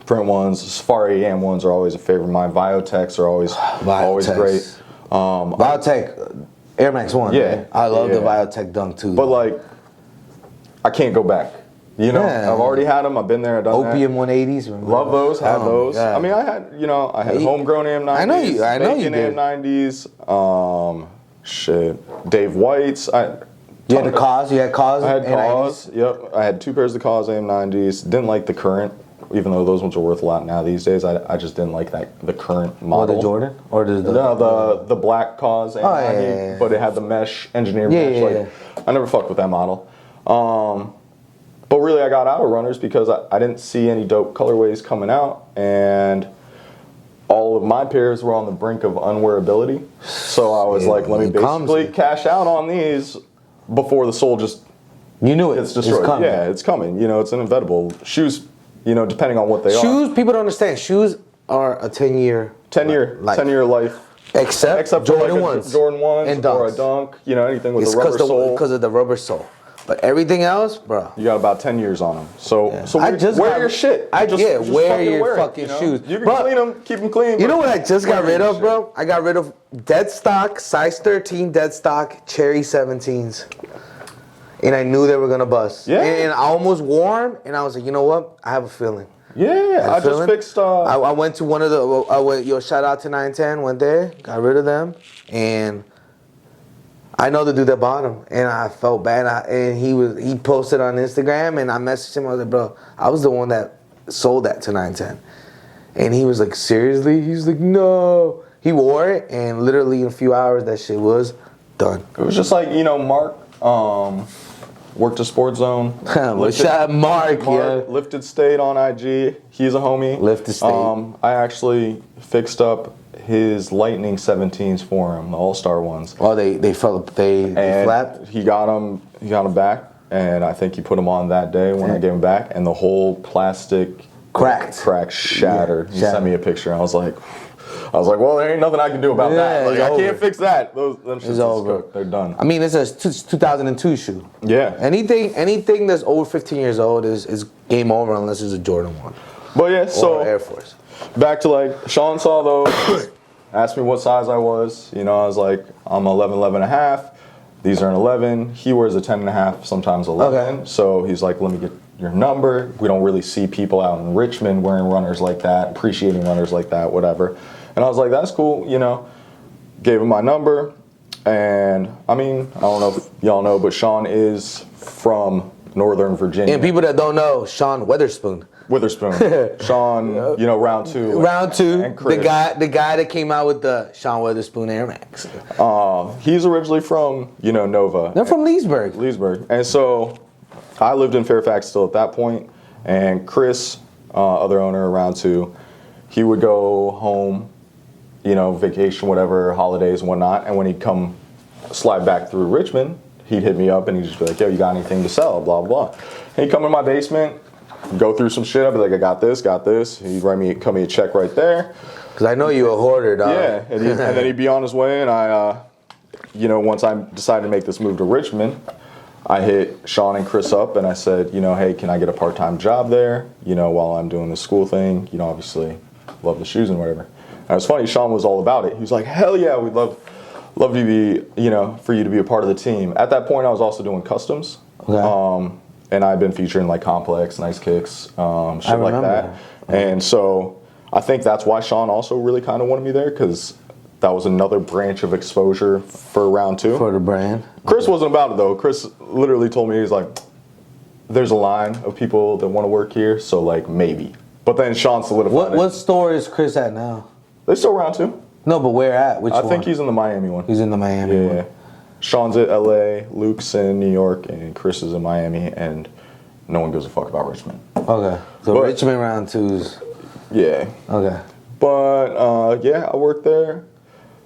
print ones, Safari AM ones are always a favorite of mine. Viotechs are always great. Viotech Air Max 1. Yeah. Right? I love the Viotech Dunk too. But like, I can't go back. You know, I've already had them. I've been there, I've done Opium 180s. Remember? Love those, had those. God. I mean, I had homegrown AM90s. I know you did. AM90s. Dave White's. You had the Cause? You had Cause? I had Cause. Yep. I had 2 pairs of Cause AM90s. Didn't like the current. Even though those ones are worth a lot now these days, I just didn't like the current model. Or the Jordan? Or the black Cause, but it had the mesh, engineered mesh. I never fucked with that model. But really, I got out of runners because I didn't see any dope colorways coming out, and all of my pairs were on the brink of unwearability. So I was like, let me basically cash out on these before the sole just it's destroyed. It's coming. Yeah, it's coming. You know, it's inevitable. Shoes. You know, depending on what they are. Shoes, people don't understand. Shoes are a 10-year life. Except Jordan 1s. Jordan 1s and or a dunk. You know, anything with a rubber sole. Because of the rubber sole. But everything else, bro. You got about 10 years on them. So wear your shit. Wear your fucking shoes. You can clean them, keep them clean. You know what I just got rid of, bro? I got rid of dead stock, size 13 dead stock, cherry 17s. And I knew they were gonna bust. Yeah. And I almost wore them, and I was like, you know what? I have a feeling. Yeah, I just fixed. I went to one of the. Shout out to 910. Went there, got rid of them, and I know the dude that bought them, and I felt bad. And he posted on Instagram, and I messaged him. I was like, bro, I was the one that sold that to 910, and he was like, seriously? He was like, no. He wore it, and literally in a few hours, that shit was done. It was just like, Mark. Worked a Sports Zone. Shout out Mark, yeah. Lifted State on IG. He's a homie. Lifted State. I actually fixed up his Lightning 17s for him, the All-Star ones. Oh, they flapped? He got them back, and I think he put them on that day when I gave them back, and the whole plastic crack shattered. He sent me a picture, and I was like, well, there ain't nothing I can do about that. Like, I can't fix that. Them shit's over. They're done. I mean, it's a 2002 shoe. Yeah. Anything that's over 15 years old is game over unless it's a Jordan 1. But yeah, so Air Force. Back to like, Sean saw those, asked me what size I was. I was like, I'm 11 and a half. These are an 11. He wears a 10 and a half, sometimes 11. Okay. So he's like, let me get your number. We don't really see people out in Richmond wearing runners like that, appreciating runners like that, whatever. And I was like, that's cool, Gave him my number. And, I mean, I don't know if y'all know, but Sean is from Northern Virginia. And people that don't know, Sean Witherspoon. Sean, round two. Round two. And Chris. The guy that came out with the Sean Witherspoon Air Max. He's originally from, Nova. They're from Leesburg. And so I lived in Fairfax still at that point. And Chris, other owner, round two, he would go home, vacation, whatever, holidays and whatnot. And when he'd come slide back through Richmond, he'd hit me up and he'd just be like, yo, you got anything to sell, blah, blah. And he'd come in my basement, go through some shit. I'd be like, I got this. He'd cut me a check right there. Because I know you a hoarder, dog. Yeah, and then he'd be on his way. And I, once I decided to make this move to Richmond, I hit Sean and Chris up and I said, hey, can I get a part-time job there, while I'm doing the school thing? Obviously love the shoes and whatever. And it was funny, Sean was all about it. He was like, hell yeah, we'd love to be, for you to be a part of the team. At that point, I was also doing customs. Okay. And I've been featuring like Complex, Nice Kicks, shit like that. And so I think that's why Sean also really kind of wanted me there, because that was another branch of exposure for round two. For the brand. Chris wasn't about it though. Chris literally told me, he's like, there's a line of people that want to work here, so like maybe. But then Sean solidified it. What store is Chris at now? They're still around too. No, but where at? Which one? I think he's in the Miami one. He's in the Miami one. Yeah. Sean's at LA, Luke's in New York, and Chris is in Miami, and no one gives a fuck about Richmond. Okay. So Richmond round 2's. Yeah. Okay. But yeah, I worked there.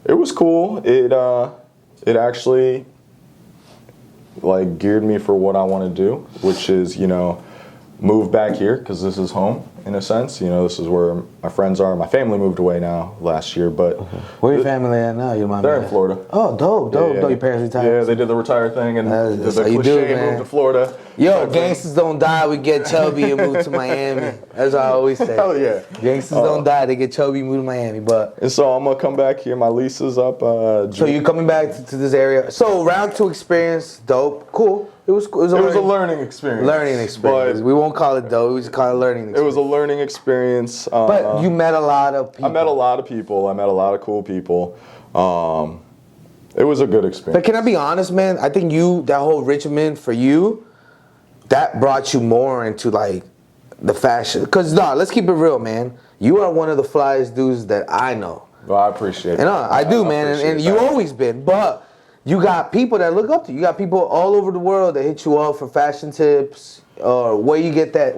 It was cool. It actually like geared me for what I want to do, which is, you know, move back here because this is home in a sense. You know, this is where my friends are. My family moved away now last year, but where your family at now? They're in Florida. Oh, dope. Your parents retired. Yeah, they did the retire thing, and that's the how you cliche do it, man. moved to Florida. Yo, gangsters don't die. We get chubby and move to Miami. That's what I always say. Hell yeah. Gangsters don't die. They get chubby and move to Miami. But and so I'm gonna come back here. My lease is up. So you're coming back to this area. So round 2 experience, dope, cool. It was a learning experience. Learning experience. We won't call it dope. We just call it learning experience. It was a learning experience. But you met a lot of people. I met a lot of people. I met a lot of cool people. It was a good experience. But can I be honest, man? I think that whole Richmond for you, that brought you more into like the fashion. Cause let's keep it real, man. You are one of the flyest dudes that I know. Well, I appreciate it. And I do, man. And you always been. But you got people that look up to you. You got people all over the world that hit you up for fashion tips or where you get that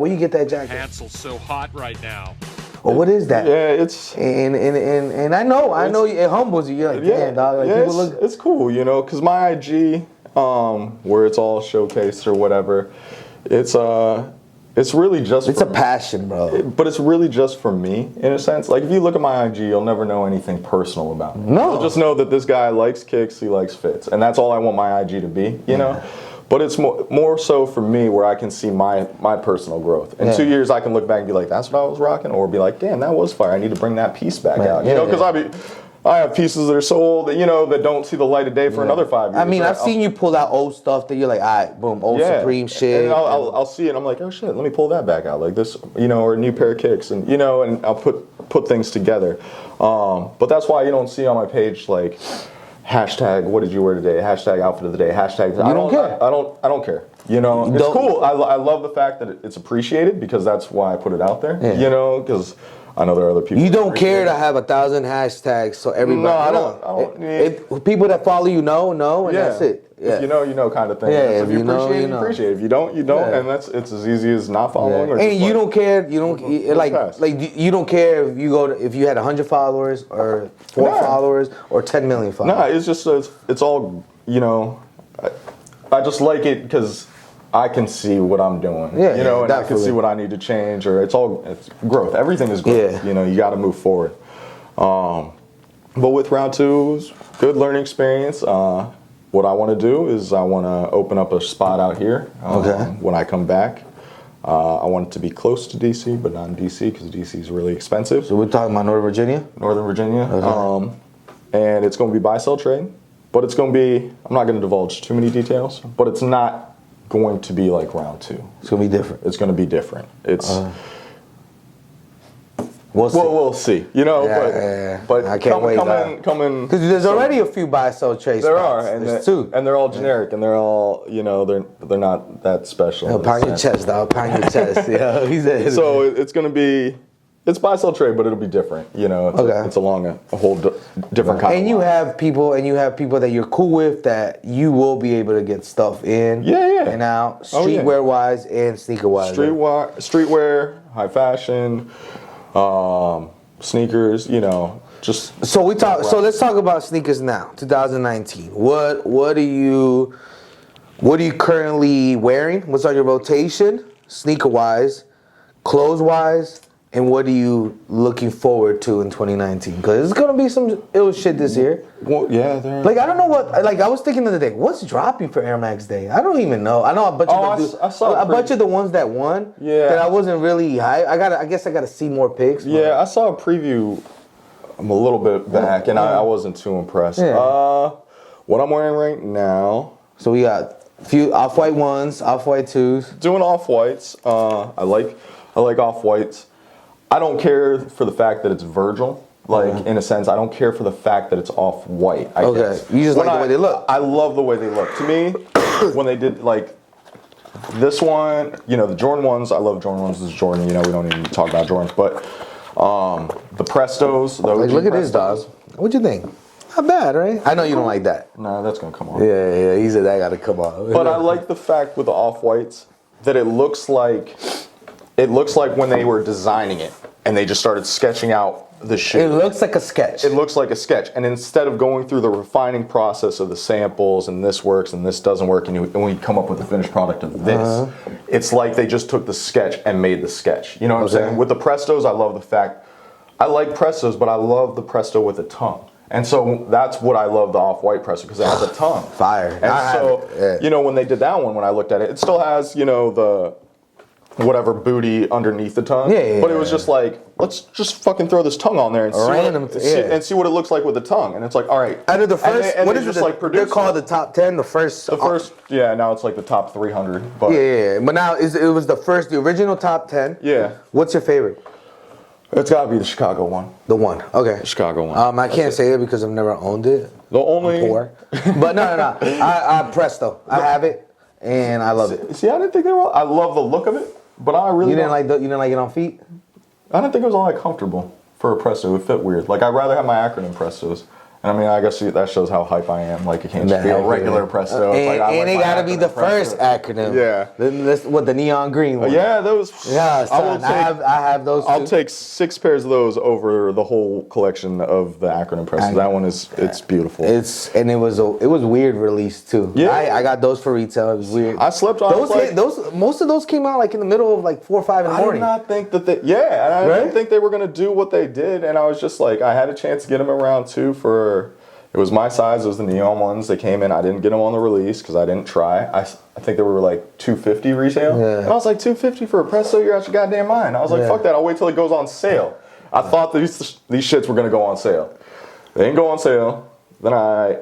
jacket. Hansel's so hot right now. Or what is that? Yeah, it's and I know it humbles you. You're like, damn, dog. Like, yeah, people it's cool, you know, because my IG, where it's all showcased or whatever, it's really just a passion, bro. But it's really just for me in a sense. Like if you look at my IG, you'll never know anything personal about me. No, you'll just know that this guy likes kicks, he likes fits, and that's all I want my IG to be. You know. But it's more so for me where I can see my personal growth. In 2 years, I can look back and be like, that's what I was rocking, or be like, damn, that was fire. I need to bring that piece back out. You know, because I have pieces that are so old that, you know, that don't see the light of day for another 5 years. I mean, I've seen you pull out old stuff that you're like, all right, boom, old Supreme shit. And I'll see it. I'm like, oh shit, let me pull that back out, like this, you know, or a new pair of kicks, and you know, and I'll put things together. But that's why you don't see on my page like hashtag what did you wear today, hashtag outfit of the day, hashtag. I don't care. You know, it's cool. I love the fact that it's appreciated because that's why I put it out there. Yeah. You know, because I know there are other people. You don't care to have 1,000 hashtags so everybody. No, I don't. People that follow you know, and that's it. Yeah. If you know, kind of thing. Yeah, if you appreciate it, you appreciate it. If you don't, you don't, and it's as easy as not following. Yeah. Or and you don't care. You don't you don't care if you had 100 followers or 4 followers or 10 million followers. No, it's just it's all, you know. I just like it because I can see what I'm doing. Yeah, you know, and I can see what I need to change, or it's growth. Everything is growth. Yeah. You know, you got to move forward. But with round 2, it was good learning experience. What I want to do is I want to open up a spot out here when I come back. I want it to be close to DC, but not in DC because DC is really expensive. So we're talking about Northern Virginia? Northern Virginia. Okay. And it's going to be buy-sell trade, but it's going to be, I'm not going to divulge too many details, but it's not going to be like round 2. It's going to be different. It's going to be different. It's... We'll see. You know, but I can't wait. Coming because there's already a few buy-sell trade spots. There are, and there's 2, and they're all generic, and they're all, you know, they're not that special. Pound your chest, dog. Pound your chest. Yeah, so it's gonna be, it's buy-sell trade, but it'll be different. You know, it's along a whole different kind. And you have people that you're cool with that you will be able to get stuff in. Yeah. And out, streetwear wise and sneaker wise. Streetwear, high fashion. Sneakers, you know, just so let's talk about sneakers now. 2019. What are you currently wearing? What's on your rotation, sneaker wise, clothes wise, and what are you looking forward to in 2019? Because there's gonna be some ill shit this year. Well, yeah, there. Like I don't know what. Like I was thinking the other day, what's dropping for Air Max Day? I don't even know. I know a bunch of bunch of the ones that won. Yeah. That I wasn't really high. I guess I gotta see more pics. Yeah, I saw a preview. I'm a little bit back, and I wasn't too impressed. Yeah. What I'm wearing right now. So we got a few off-white 1s, off-white 2s. Doing off-whites. I like off-whites. I don't care for the fact that it's Virgil. Like, in a sense, I don't care for the fact that it's off-white. I guess. You just like the way they look. I love the way they look. To me, when they did, like, This one, you know, the Jordan ones, I love Jordan ones. This is Jordan, you know, we don't even talk about Jordans, but the Prestos, the Like, OG look at this, Prestos. dog. What'd you think? Not bad, right? I know you don't like that. No, that's gonna come off. Yeah, he said that gotta come off. But I like the fact with the off-whites that it looks like when they were designing it and they just started sketching out the shoe. It looks like a sketch. It looks like a sketch. And instead of going through the refining process of the samples and this works and this doesn't work and we come up with the finished product of this, it's like they just took the sketch and made the sketch. You know what I'm saying? With the Prestos, I love the fact, I like Prestos, but I love the Presto with a tongue. And so that's what I love the off-white Presto, because it has a tongue. Fire. And so, you know, when they did that one, when I looked at it, it still has, you know, the whatever booty underneath the tongue. But it was just like, let's just fucking throw this tongue on there and see what it looks like with the tongue. And it's like, all right. Out of the first, and what they is just it? like They're called the top 10. The first, yeah. Now it's like the top 300. But but now it was the original top 10. Yeah. What's your favorite? It's got to be the Chicago one. The one, okay. The Chicago one. I can't say it because I've never owned it. The only. I'm poor. But no. I Presto. I have it, and I love it. See, I didn't think they were. I love the look of it, but I really. You didn't like it on feet? I didn't think it was all that comfortable for a Presto. It fit weird. Like, I'd rather have my acronym Prestos. And I mean, I guess that shows how hype I am. Like, it can't just be a regular Presto. And it gotta be the first acronym. Yeah. Then the neon green one. Yeah, those. Yeah, son, I have those. I'll take 6 pairs of those over the whole collection of the acronym Presto. That one it's beautiful. It was weird release too. Yeah. I got those for retail. It was weird. I slept on most of those came out like in the middle of like 4 or 5 in the morning. I did not think that I didn't think they were gonna do what they did, and I was just like, I had a chance to get them around too for. It was my size. It was the neon ones. They came in. I didn't get them on the release because I didn't try. I think they were like $250 retail. Yeah. And I was like, $250 for a Presto? You're out your goddamn mind. I was like, fuck that. I'll wait till it goes on sale. I thought these shits were gonna go on sale. They didn't go on sale. Then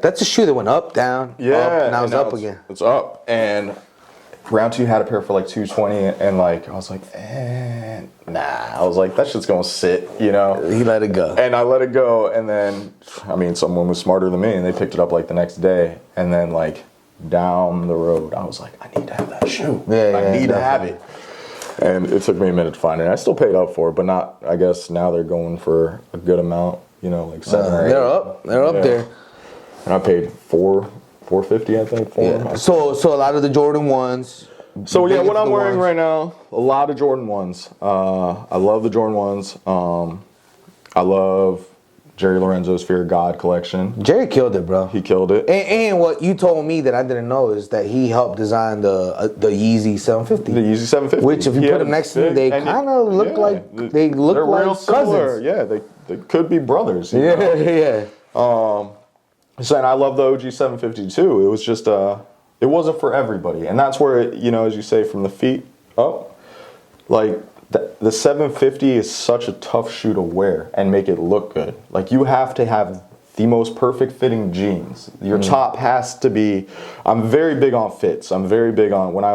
That's a shoe that went up, down, up, and now it's up again. It's up. And round 2 had a pair for like $220, and like I was like, nah. I was like, that shit's gonna sit, you know. He let it go. And I let it go, and then I mean, someone was smarter than me, and they picked it up like the next day, and then like down the road, I was like, I need to have that shoe. I need to have it. And it took me a minute to find it. I still paid up for it, but not. I guess now they're going for a good amount, you know, like 7 or 8. They're up there. And I paid $450, I think, for them. So a lot of the Jordan ones. So yeah, what I'm wearing right now, a lot of Jordan 1s. I love the Jordan 1s. I love Jerry Lorenzo's Fear of God collection. Jerry killed it, bro. He killed it. And what you told me that I didn't know is that he helped design the Yeezy 750. The Yeezy 750. Which, if you put them next to me, they kind of look like they're real cousins. Similar. Yeah, they could be brothers. You know? Yeah. So, and I love the OG 750 too. It was just it wasn't for everybody, and that's where it, you know, as you say, from the feet up, like the 750 is such a tough shoe to wear and make it look good. Like, you have to have the most perfect fitting jeans. Your top has to be. I'm very big on fits. I'm very big on when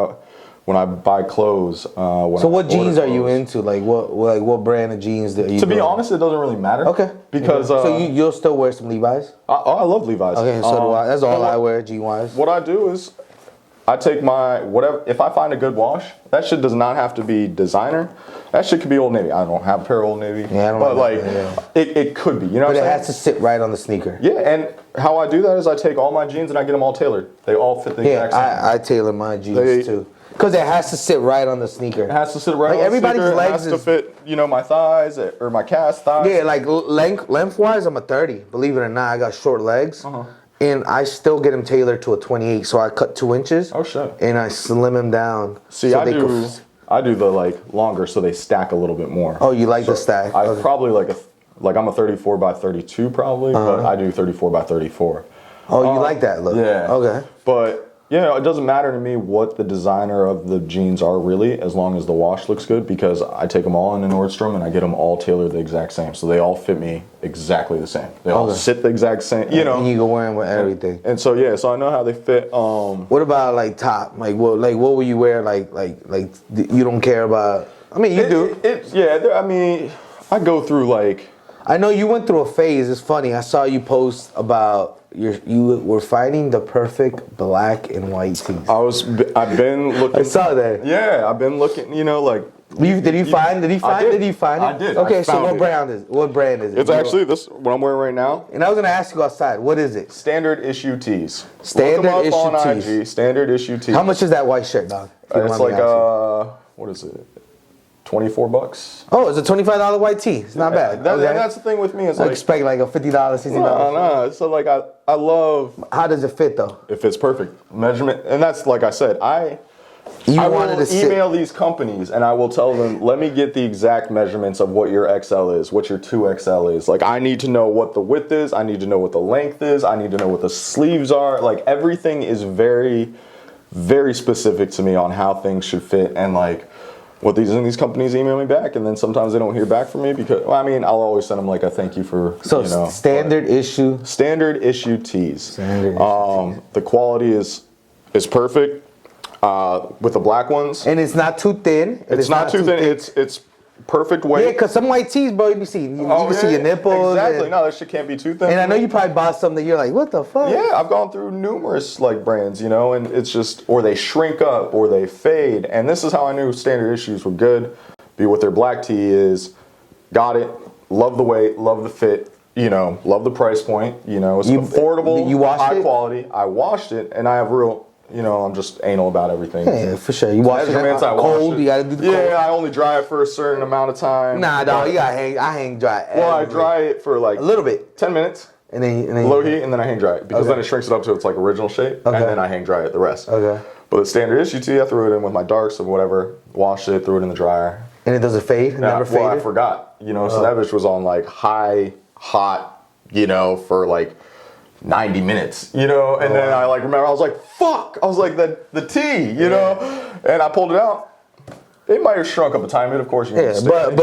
I buy clothes. So what jeans are you into? Like what brand of jeans are you? To be honest, it doesn't really matter. Okay. Because so you'll still wear some Levi's? I love Levi's. Okay, so do I. That's all I wear, G-wise. What I do is I take my whatever. If I find a good wash, that shit does not have to be designer. That shit could be Old Navy. I don't have a pair of Old Navy. Yeah, I don't but like like it could be. You know but what I'm saying? It has to sit right on the sneaker. Yeah, and how I do that is I take all my jeans and I get them all tailored. They all fit the exact same. I tailor my jeans too. Because it has to sit right on the sneaker. It has to sit right on the everybody's sneaker. legs it has to fit, you know, my thighs or my cast thighs. Yeah, like lengthwise, I'm a 30. Believe it or not, I got short legs. And I still get them tailored to a 28. So I cut 2 inches. Oh, shit. And I slim them down. See, so I do the like longer so they stack a little bit more. Oh, you like the stack? I probably like I'm a 34 by 32 probably, but I do 34 by 34. Oh, you like that look? Yeah. Okay. But yeah, it doesn't matter to me what the designer of the jeans are really, as long as the wash looks good, because I take them all into Nordstrom and I get them all tailored the exact same, so they all fit me exactly the same. They all sit the exact same, you know. And you can wear them with everything. And so yeah, so I know how they fit. What about like top? Like what will you wear? Like you don't care about? I mean, you do. I mean, I go through like. I know you went through a phase. It's funny. I saw you post about you were finding the perfect black and white tees. I've been looking. I saw that. Yeah, I've been looking. You know, like. Did you find it? I did. Okay, so what brand is it? What brand is it? It's actually this what I'm wearing right now. And I was gonna ask you outside. What is it? Standard issue tees. Standard Look 'em up issue on tees. IG. Standard issue tees. How much is that white shirt, dog? It's like what is it? $24. Oh, it's a $25 white tee. It's not bad. And that's the thing with me. Is I like expect like a $50, $60. No. So like I love. How does it fit though? It fits perfect. Measurement, and that's like I said. I will email these companies and I will tell them, let me get the exact measurements of what your XL is, what your 2XL is. Like I need to know what the width is. I need to know what the length is. I need to know what the sleeves are. Like everything is very, very specific to me on how things should fit and like what these companies email me back. And then sometimes they don't hear back from me because, well, I mean, I'll always send them like a thank you for, standard issue tees. The quality is perfect. With the black ones, and it's not too thin. It's not too thin. It's perfect weight. Yeah, because some white tees, bro, you can see your nipples. Exactly. No, that shit can't be too thin. And I know you probably bought something that you're like, what the fuck? Yeah, I've gone through numerous like brands, you know, and it's just or they shrink up or they fade. And this is how I knew standard issues were good. Be what their black tee is. Got it. Love the weight. Love the fit. You know, love the price point. You know, it's affordable. You washed high it? Quality. I washed it, and I have real. You know, I'm just anal about everything. Yeah, for sure. You wash it cold. You gotta do the cold. Yeah, I only dry it for a certain amount of time. Nah, dog, you gotta hang. I hang dry. Well, I dry it for like a little bit, 10 minutes, and then low heat, and then I hang dry it because then it shrinks it up to its like original shape, and then I hang dry it the rest. Okay. But the standard issue tee, I threw it in with my darks or whatever, washed it, threw it in the dryer, and it doesn't fade. It never faded. Well, I forgot. You know, so that bitch was on like hot. You know, for like 90 minutes, you know, and then I like remember I was like, fuck, I was like the T, you know, and I pulled it out. It might have shrunk up a tiny bit, of course. But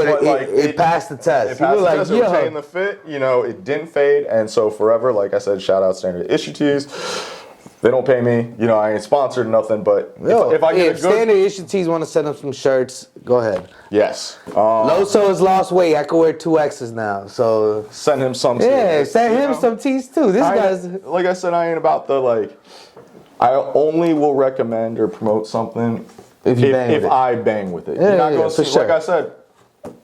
it passed the test. It passed the test. It retained the fit, you know, it didn't fade, and so forever, like I said, shout out Standard Issue Tees. They don't pay me, you know, I ain't sponsored nothing, but if I get a good Standard Issue Tees want to send them some shirts, go ahead. Yes. Loso has lost weight. I can wear 2X's now, so send him some. Yeah, send him some tees too. This guy's like I said, I ain't about the like. I only will recommend or promote something if I bang with it. You're not going to see. Like I said,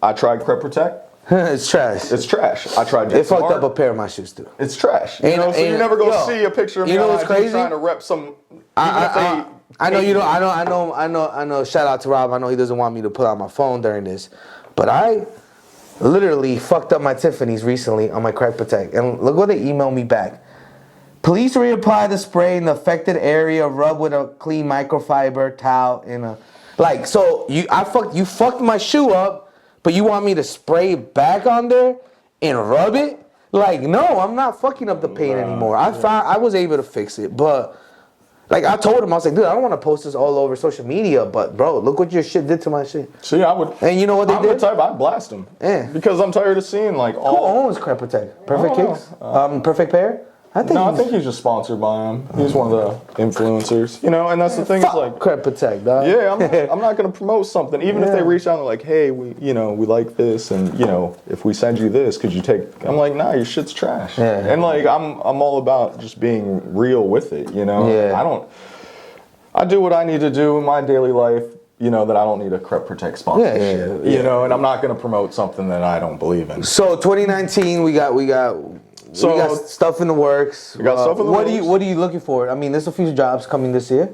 I tried Crep Protect. It's trash. It's trash. I tried. It fucked up a pair of my shoes too. It's trash. You know, so you never go see a picture of me on IG trying to rep some. I know you don't. I know. Shout out to Rob. I know he doesn't want me to pull out my phone during this, but I literally fucked up my Tiffany's recently on my Crep Protect, and look what they emailed me back. Please reapply the spray in the affected area. Rub with a clean microfiber towel in a So you fucked my shoe up. But you want me to spray it back on there and rub it? Like, no, I'm not fucking up the paint anymore. I was able to fix it, but like I told him, I was like, dude, I don't want to post this all over social media, but bro, look what your shit did to my shit. See, I would. And you know what they did? I'd blast them. Yeah. Because I'm tired of seeing like all. Who owns Crep Protect? Perfect Kicks? Perfect Pair? I think he's just sponsored by him. He's one of the influencers, you know. And that's the thing. It's like Crep Protect, dog. Yeah, I'm not gonna promote something, even if they reach out and they're like, hey, we like this, and you know, if we send you this, could you take? I'm like, nah, your shit's trash. Yeah. And like, I'm all about just being real with it, you know. Yeah. I do what I need to do in my daily life. You know, that I don't need a Crep Protect sponsorship. You know, and I'm not gonna promote something that I don't believe in. So 2019, we got stuff in the works. We got stuff in the works. What are you looking for? I mean, there's a few jobs coming this year.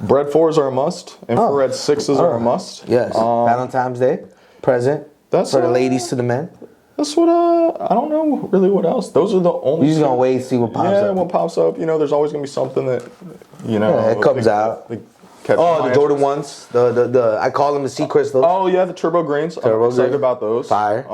Bread 4s are a must. Infrared 6s are a must. Yes. Valentine's Day present. That's for the ladies to the men. That's what I don't know really what else. Those are the only. You're just gonna wait and see what pops up. Yeah, what pops up. You know, there's always gonna be something that it comes out. The Jordan ones, the I call them the sea crystals. Oh yeah, the turbo greens. I'm excited about those. Fire.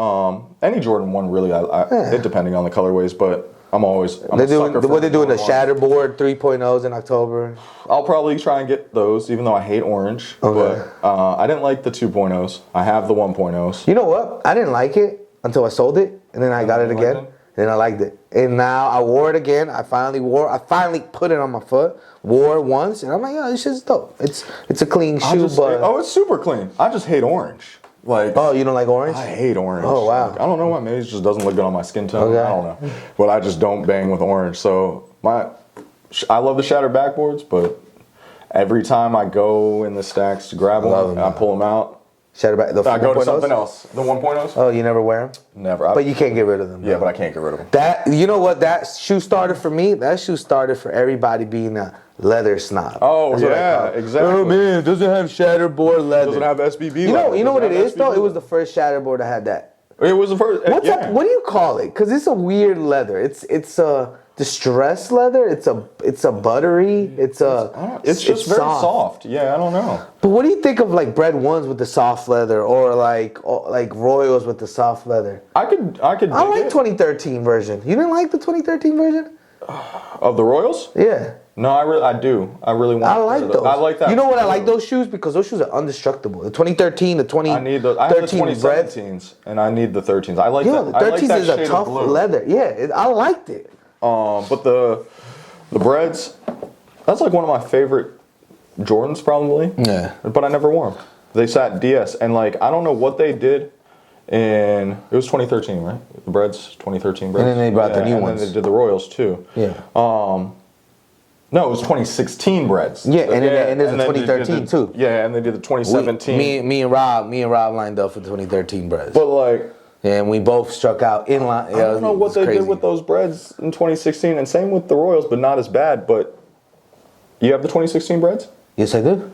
Any Jordan one really. It depending on the colorways, but I'm a sucker for what they're doing the Shatterboard 3.0s in October. I'll probably try and get those, even though I hate orange. Okay. But I didn't like the 2.0s. I have the 1.0s. You know what? I didn't like it until I sold it, and then I got it again. And I liked it. And now I wore it again. I finally put it on my foot. Wore it once, and I'm like, oh, this shit's dope. It's a clean shoe, but it's super clean. I just hate orange. Like, oh, you don't like orange? I hate orange. Oh, wow. Like, I don't know why. Maybe it just doesn't look good on my skin tone. Okay. I don't know. But I just don't bang with orange. So I love the shattered backboards, but every time I go in the stacks to grab one, and I pull them out. Shattered back. I go to something else. The 1.0s? Oh, you never wear them? Never. But you can't get rid of them. Yeah, but I can't get rid of them. That, you know what? That shoe started for me. That shoe started for everybody being a leather snob. Oh, yeah, exactly. Oh man, it doesn't have shatterboard leather. It doesn't have SBB You know, leather. you know what it is though? SBB It was the first shatterboard that had that. It was the first. What's up? What do you call it? Because it's a weird leather. It's a distressed leather. It's a buttery. It's just very soft. Yeah, I don't know. But what do you think of like Bred Ones with the soft leather, or like Royals with the soft leather? I could. I like 2013 version. You didn't like the 2013 version of the Royals? Yeah. No, I do. I really want. I like those. I like that. You know what? I like those shoes because those shoes are indestructible. The 2013, the 2013 I have the 2017s, and I need the 13s. I like that. The 13s is a tough blue. leather. Yeah, I liked it. But the Breds, that's like one of my favorite Jordans, probably. Yeah. But I never wore them. They sat DS, and like I don't know what they did. And it was 2013, right? The Breds, 2013 Breds. And then they brought the new and ones. then they did the Royals too. Yeah. No, it was 2016 Breds. Yeah, and there's a 2013 too. Yeah, and they did the 2017. Me and Rob lined up for 2013 Breds. But like, yeah, and we both struck out in line. I don't know what they did with those Breds in 2016, and same with the Royals, but not as bad. But you have the 2016 Breds? Yes, I do.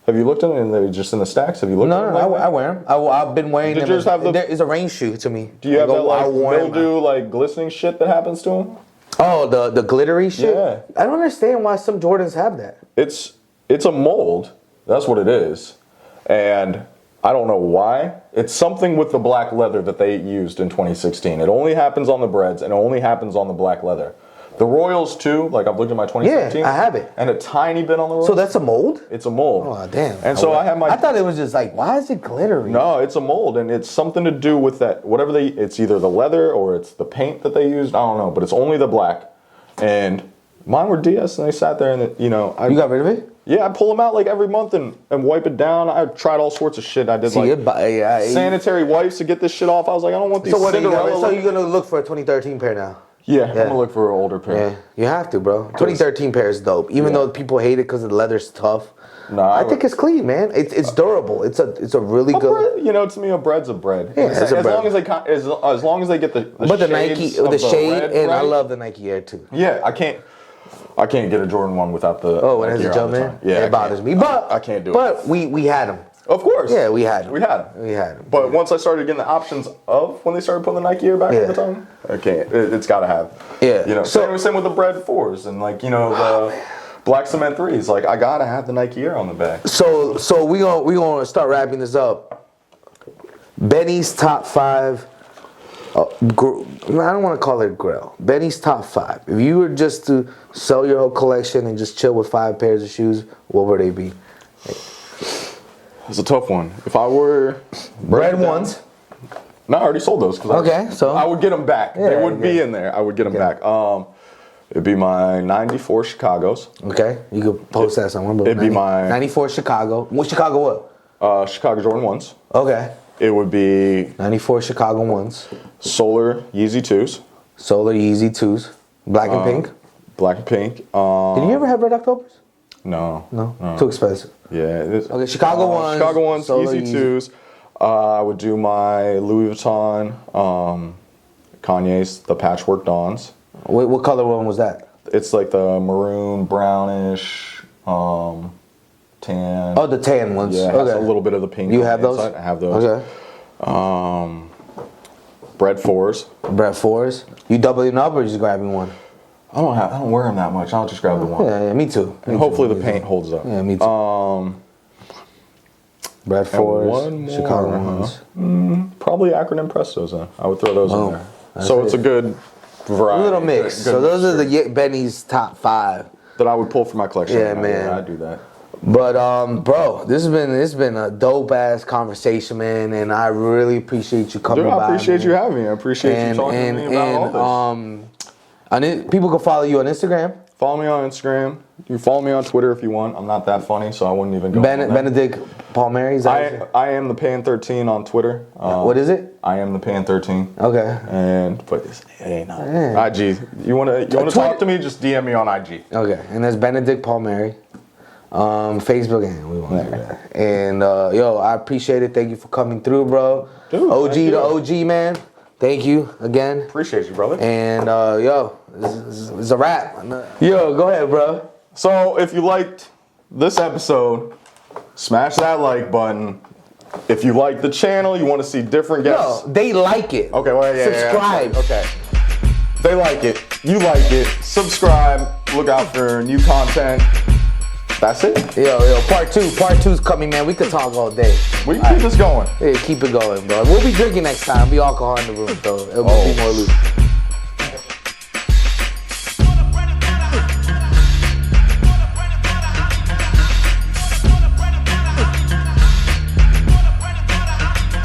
Have you looked at them? They're just in the stacks. Have you looked at them? No, I wear them. I've been wearing them. Did you just have It's a rain shoe to me. Do you have that like mildew, like glistening shit that happens to them? Oh, the glittery shit? Yeah. I don't understand why some Jordans have that. It's a mold. That's what it is. And I don't know why. It's something with the black leather that they used in 2016. It only happens on the Breds, and it only happens on the black leather. The Royals too, like I've looked at my 2017. Yeah, I have it. And a tiny bit on the Royals. So that's a mold? It's a mold. Oh, damn. And so I have my... I thought it was just like, why is it glittery? No, it's a mold, and it's something to do with that, whatever it's either the leather or it's the paint that they used, I don't know, but it's only the black. And mine were DS, and they sat there, and you got rid of it? Yeah, I pull them out like every month and wipe it down. I tried all sorts of shit. I did sanitary wipes to get this shit off. I was like, I don't want these Cinderella. So you're gonna look for a 2013 pair now? Yeah, I'm gonna look for an older pair. Yeah, you have to, bro. 2013 pair is dope. Even though people hate it because the leather's tough. No, I think it's clean, man. It's durable. It's a really good. To me, a Bred's a Bred. Yeah, as long as they get the but the Nike, the shade, and I love the Nike Air too. Yeah, I can't get a Jordan 1 without the. Oh, when it has a jump in? Yeah, it bothers me. But I can't do it. But we had them. Of course. Yeah, we had them. We had them. But once I started getting the options of when they started putting the Nike Air back at the time, I can't. It's got to have. Yeah. Same with the Bred 4s and the Black Cement 3s. Like I gotta have the Nike Air on the back. So we gonna start wrapping this up. Benny's top 5. I don't want to call it grill. Benny's top 5. If you were just to sell your whole collection and just chill with 5 pairs of shoes, what would they be? It's a tough one. If I were Bred ones. No, I already sold those. So I would get them back. Yeah, they would be in there. I would get them back. It'd be my 94 Chicago's. Okay, you could post that somewhere. But it'd be my 94 Chicago. What Chicago what? Chicago Jordan 1s. Okay. It would be 94 Chicago 1s. Solar Yeezy 2s. Solar Yeezy 2s. Black and pink. Black and pink. Did you ever have Red Octobers? No. Too expensive. Yeah. Okay, Chicago 1s. Chicago 1s, Solar Yeezy 2s. I would do my Louis Vuitton, Kanye's, the Patchwork Dawns. What color one was that? It's like the maroon, brownish, tan. Oh, the tan ones. Yeah, it has a little bit of the pink. You have those? I have those. Okay. Bred 4s. Bred 4s. You doubling up or just grabbing one? I don't wear them that much. I'll just grab the one. Yeah, me too. And hopefully the paint holds up. Yeah, me too. Bred 4s, Chicago 1s. Probably Acronym Prestos then. I would throw those in there. So it's a good variety. A little mix. So those are the Benny's top 5 that I would pull from my collection. Yeah, man. I do that. But bro, this has been a dope ass conversation, man, and I really appreciate you coming by. I appreciate you having me. I appreciate you talking to me about all this. People can follow you on Instagram. Follow me on Instagram. You can follow me on Twitter if you want. I'm not that funny, so I wouldn't even go. Benedict Palmeri. Is that I am the Pan13 on Twitter. What is it? I am the Pan13. Okay. And but it ain't not IG. You wanna talk to me? Just DM me on IG. Okay. And there's Benedict Palmeri. Facebook, and we won't do that. And yo, I appreciate it. Thank you for coming through, bro. Dude, OG to OG, man. Thank you again. Appreciate you, brother. And yo, this is a wrap. Yo, go ahead, bro. So if you liked this episode, smash that like button. If you like the channel, you want to see different guests. No, they like it. Okay, well, yeah. Subscribe. Yeah, okay. They like it. You like it. Subscribe. Look out for new content. That's it. Yo, part two's coming, man. We could talk all day. We can keep this going. Yeah, keep it going, bro. We'll be drinking next time. Be alcohol in the room, though. It'll be more loose.